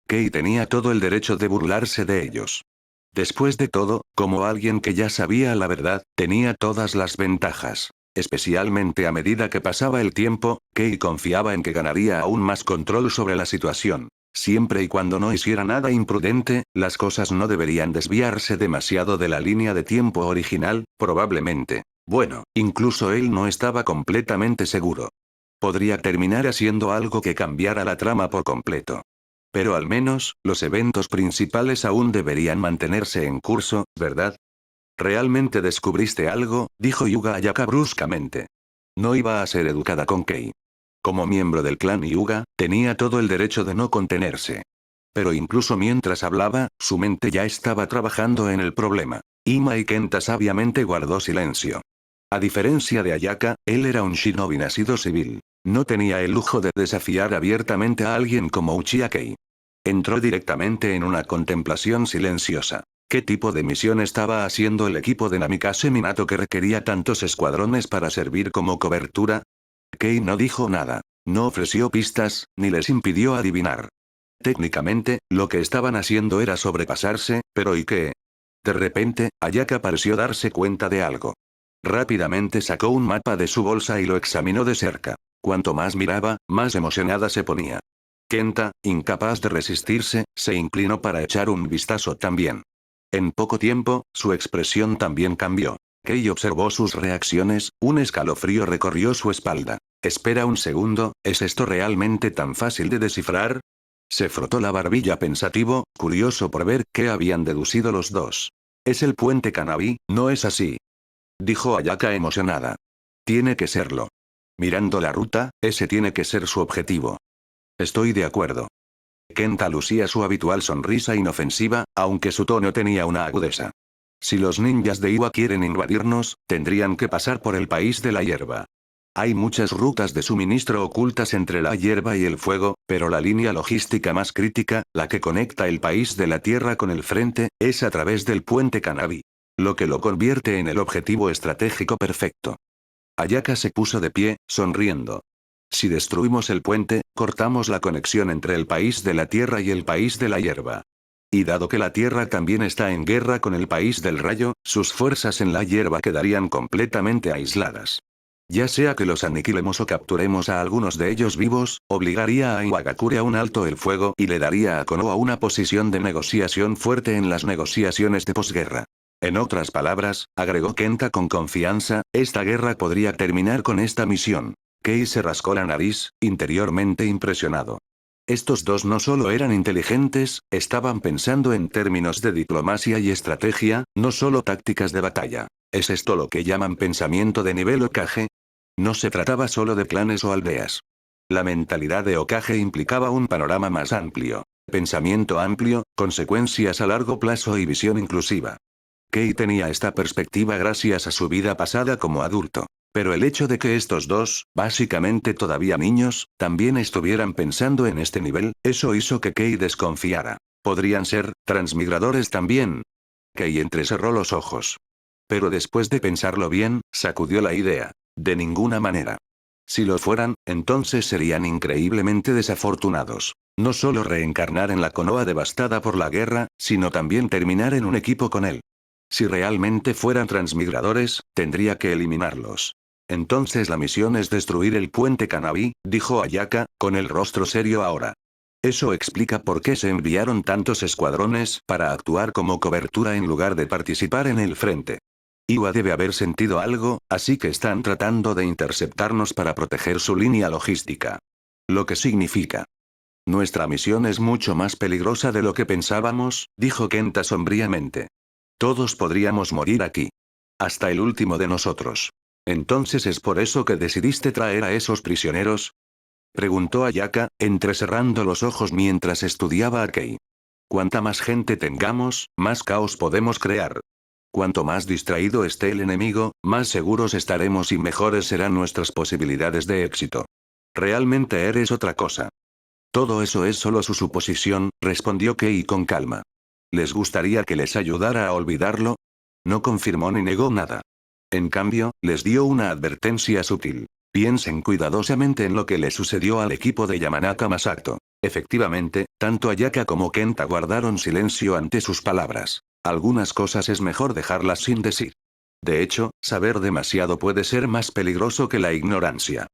Kei tenía todo el derecho de burlarse de ellos. Después de todo, como alguien que ya sabía la verdad, tenía todas las ventajas. Especialmente a medida que pasaba el tiempo, Kei confiaba en que ganaría aún más control sobre la situación. Siempre y cuando no hiciera nada imprudente, las cosas no deberían desviarse demasiado de la línea de tiempo original, probablemente. Bueno, incluso él no estaba completamente seguro. Podría terminar haciendo algo que cambiara la trama por completo. Pero al menos, los eventos principales aún deberían mantenerse en curso, ¿verdad? ¿Realmente descubriste algo?, dijo Hyuga Ayaka bruscamente. No iba a ser educada con Kei. Como miembro del clan Hyuga, tenía todo el derecho de no contenerse. Pero incluso mientras hablaba, su mente ya estaba trabajando en el problema. Ima y Kenta sabiamente guardó silencio. A diferencia de Ayaka, él era un shinobi nacido civil. No tenía el lujo de desafiar abiertamente a alguien como Uchiha Kei. Entró directamente en una contemplación silenciosa. ¿Qué tipo de misión estaba haciendo el equipo de Namikaze Minato que requería tantos escuadrones para servir como cobertura? Kei no dijo nada. No ofreció pistas, ni les impidió adivinar. Técnicamente, lo que estaban haciendo era sobrepasarse, pero ¿y qué? De repente, Ayaka pareció darse cuenta de algo. Rápidamente sacó un mapa de su bolsa y lo examinó de cerca. Cuanto más miraba, más emocionada se ponía. Kenta, incapaz de resistirse, se inclinó para echar un vistazo también. En poco tiempo, su expresión también cambió. Kei observó sus reacciones, un escalofrío recorrió su espalda. Espera un segundo, ¿es esto realmente tan fácil de descifrar? Se frotó la barbilla pensativo, curioso por ver qué habían deducido los dos. Es el puente Kanabi, ¿no es así?, dijo Ayaka emocionada. Tiene que serlo. Mirando la ruta, ese tiene que ser su objetivo. Estoy de acuerdo. Kenta lucía su habitual sonrisa inofensiva, aunque su tono tenía una agudeza. Si los ninjas de Iwa quieren invadirnos, tendrían que pasar por el país de la hierba. Hay muchas rutas de suministro ocultas entre la hierba y el fuego, pero la línea logística más crítica, la que conecta el país de la tierra con el frente, es a través del puente Kanabi. Lo que lo convierte en el objetivo estratégico perfecto. Ayaka se puso de pie, sonriendo. Si destruimos el puente, cortamos la conexión entre el país de la tierra y el país de la hierba. Y dado que la tierra también está en guerra con el país del rayo, sus fuerzas en la hierba quedarían completamente aisladas. Ya sea que los aniquilemos o capturemos a algunos de ellos vivos, obligaría a Iwagakure a un alto el fuego y le daría a Konoha una posición de negociación fuerte en las negociaciones de posguerra. En otras palabras, agregó Kenta con confianza, esta guerra podría terminar con esta misión. Kei se rascó la nariz, interiormente impresionado. Estos dos no solo eran inteligentes, estaban pensando en términos de diplomacia y estrategia, no solo tácticas de batalla. ¿Es esto lo que llaman pensamiento de nivel Hokage? No se trataba solo de clanes o aldeas. La mentalidad de Hokage implicaba un panorama más amplio. Pensamiento amplio, consecuencias a largo plazo y visión inclusiva. Kei tenía esta perspectiva gracias a su vida pasada como adulto. Pero el hecho de que estos dos, básicamente todavía niños, también estuvieran pensando en este nivel, eso hizo que Kei desconfiara. ¿Podrían ser transmigradores también? Kei entrecerró los ojos. Pero después de pensarlo bien, sacudió la idea. De ninguna manera. Si lo fueran, entonces serían increíblemente desafortunados. No solo reencarnar en la Konoha devastada por la guerra, sino también terminar en un equipo con él. Si realmente fueran transmigradores, tendría que eliminarlos. Entonces la misión es destruir el puente Kanabi, dijo Ayaka, con el rostro serio ahora. Eso explica por qué se enviaron tantos escuadrones para actuar como cobertura en lugar de participar en el frente. Iwa debe haber sentido algo, así que están tratando de interceptarnos para proteger su línea logística. Lo que significa. Nuestra misión es mucho más peligrosa de lo que pensábamos, dijo Kenta sombríamente. Todos podríamos morir aquí. Hasta el último de nosotros. ¿Entonces es por eso que decidiste traer a esos prisioneros? Preguntó Ayaka, entrecerrando los ojos mientras estudiaba a Kei. Cuanta más gente tengamos, más caos podemos crear. Cuanto más distraído esté el enemigo, más seguros estaremos y mejores serán nuestras posibilidades de éxito. Realmente eres otra cosa. Todo eso es solo su suposición, respondió Kei con calma. ¿Les gustaría que les ayudara a olvidarlo? No confirmó ni negó nada. En cambio, les dio una advertencia sutil. Piensen cuidadosamente en lo que le sucedió al equipo de Yamanaka Masato. Efectivamente, tanto Ayaka como Kenta guardaron silencio ante sus palabras. Algunas cosas es mejor dejarlas sin decir. De hecho, saber demasiado puede ser más peligroso que la ignorancia.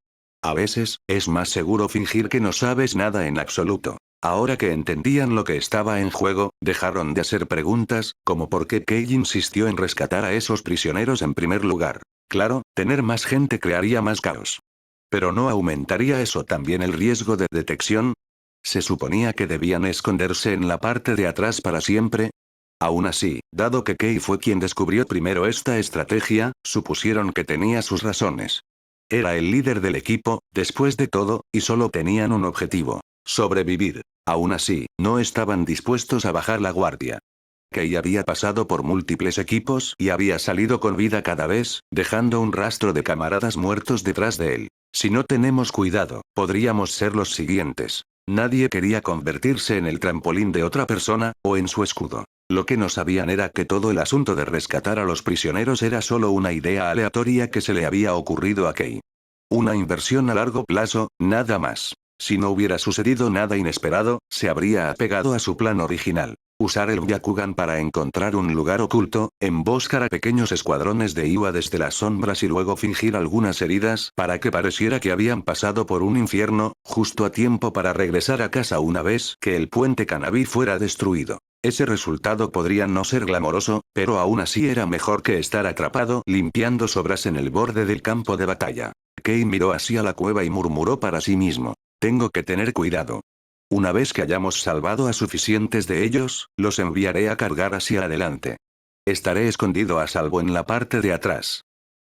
A veces, es más seguro fingir que no sabes nada en absoluto. Ahora que entendían lo que estaba en juego, dejaron de hacer preguntas, como por qué Kei insistió en rescatar a esos prisioneros en primer lugar. Claro, tener más gente crearía más caos. Pero ¿no aumentaría eso también el riesgo de detección? ¿Se suponía que debían esconderse en la parte de atrás para siempre? Aún así, dado que Kei fue quien descubrió primero esta estrategia, supusieron que tenía sus razones. Era el líder del equipo, después de todo, y solo tenían un objetivo: sobrevivir. Aún así, no estaban dispuestos a bajar la guardia. Kei había pasado por múltiples equipos y había salido con vida cada vez, dejando un rastro de camaradas muertos detrás de él. Si no tenemos cuidado, podríamos ser los siguientes. Nadie quería convertirse en el trampolín de otra persona, o en su escudo. Lo que no sabían era que todo el asunto de rescatar a los prisioneros era solo una idea aleatoria que se le había ocurrido a Kei. Una inversión a largo plazo, nada más. Si no hubiera sucedido nada inesperado, se habría apegado a su plan original. Usar el Byakugan para encontrar un lugar oculto, emboscar a pequeños escuadrones de Iwa desde las sombras y luego fingir algunas heridas para que pareciera que habían pasado por un infierno, justo a tiempo para regresar a casa una vez que el puente Kanabi fuera destruido. Ese resultado podría no ser glamoroso, pero aún así era mejor que estar atrapado limpiando sobras en el borde del campo de batalla. Kei miró hacia la cueva y murmuró para sí mismo. Tengo que tener cuidado. Una vez que hayamos salvado a suficientes de ellos, los enviaré a cargar hacia adelante. Estaré escondido a salvo en la parte de atrás.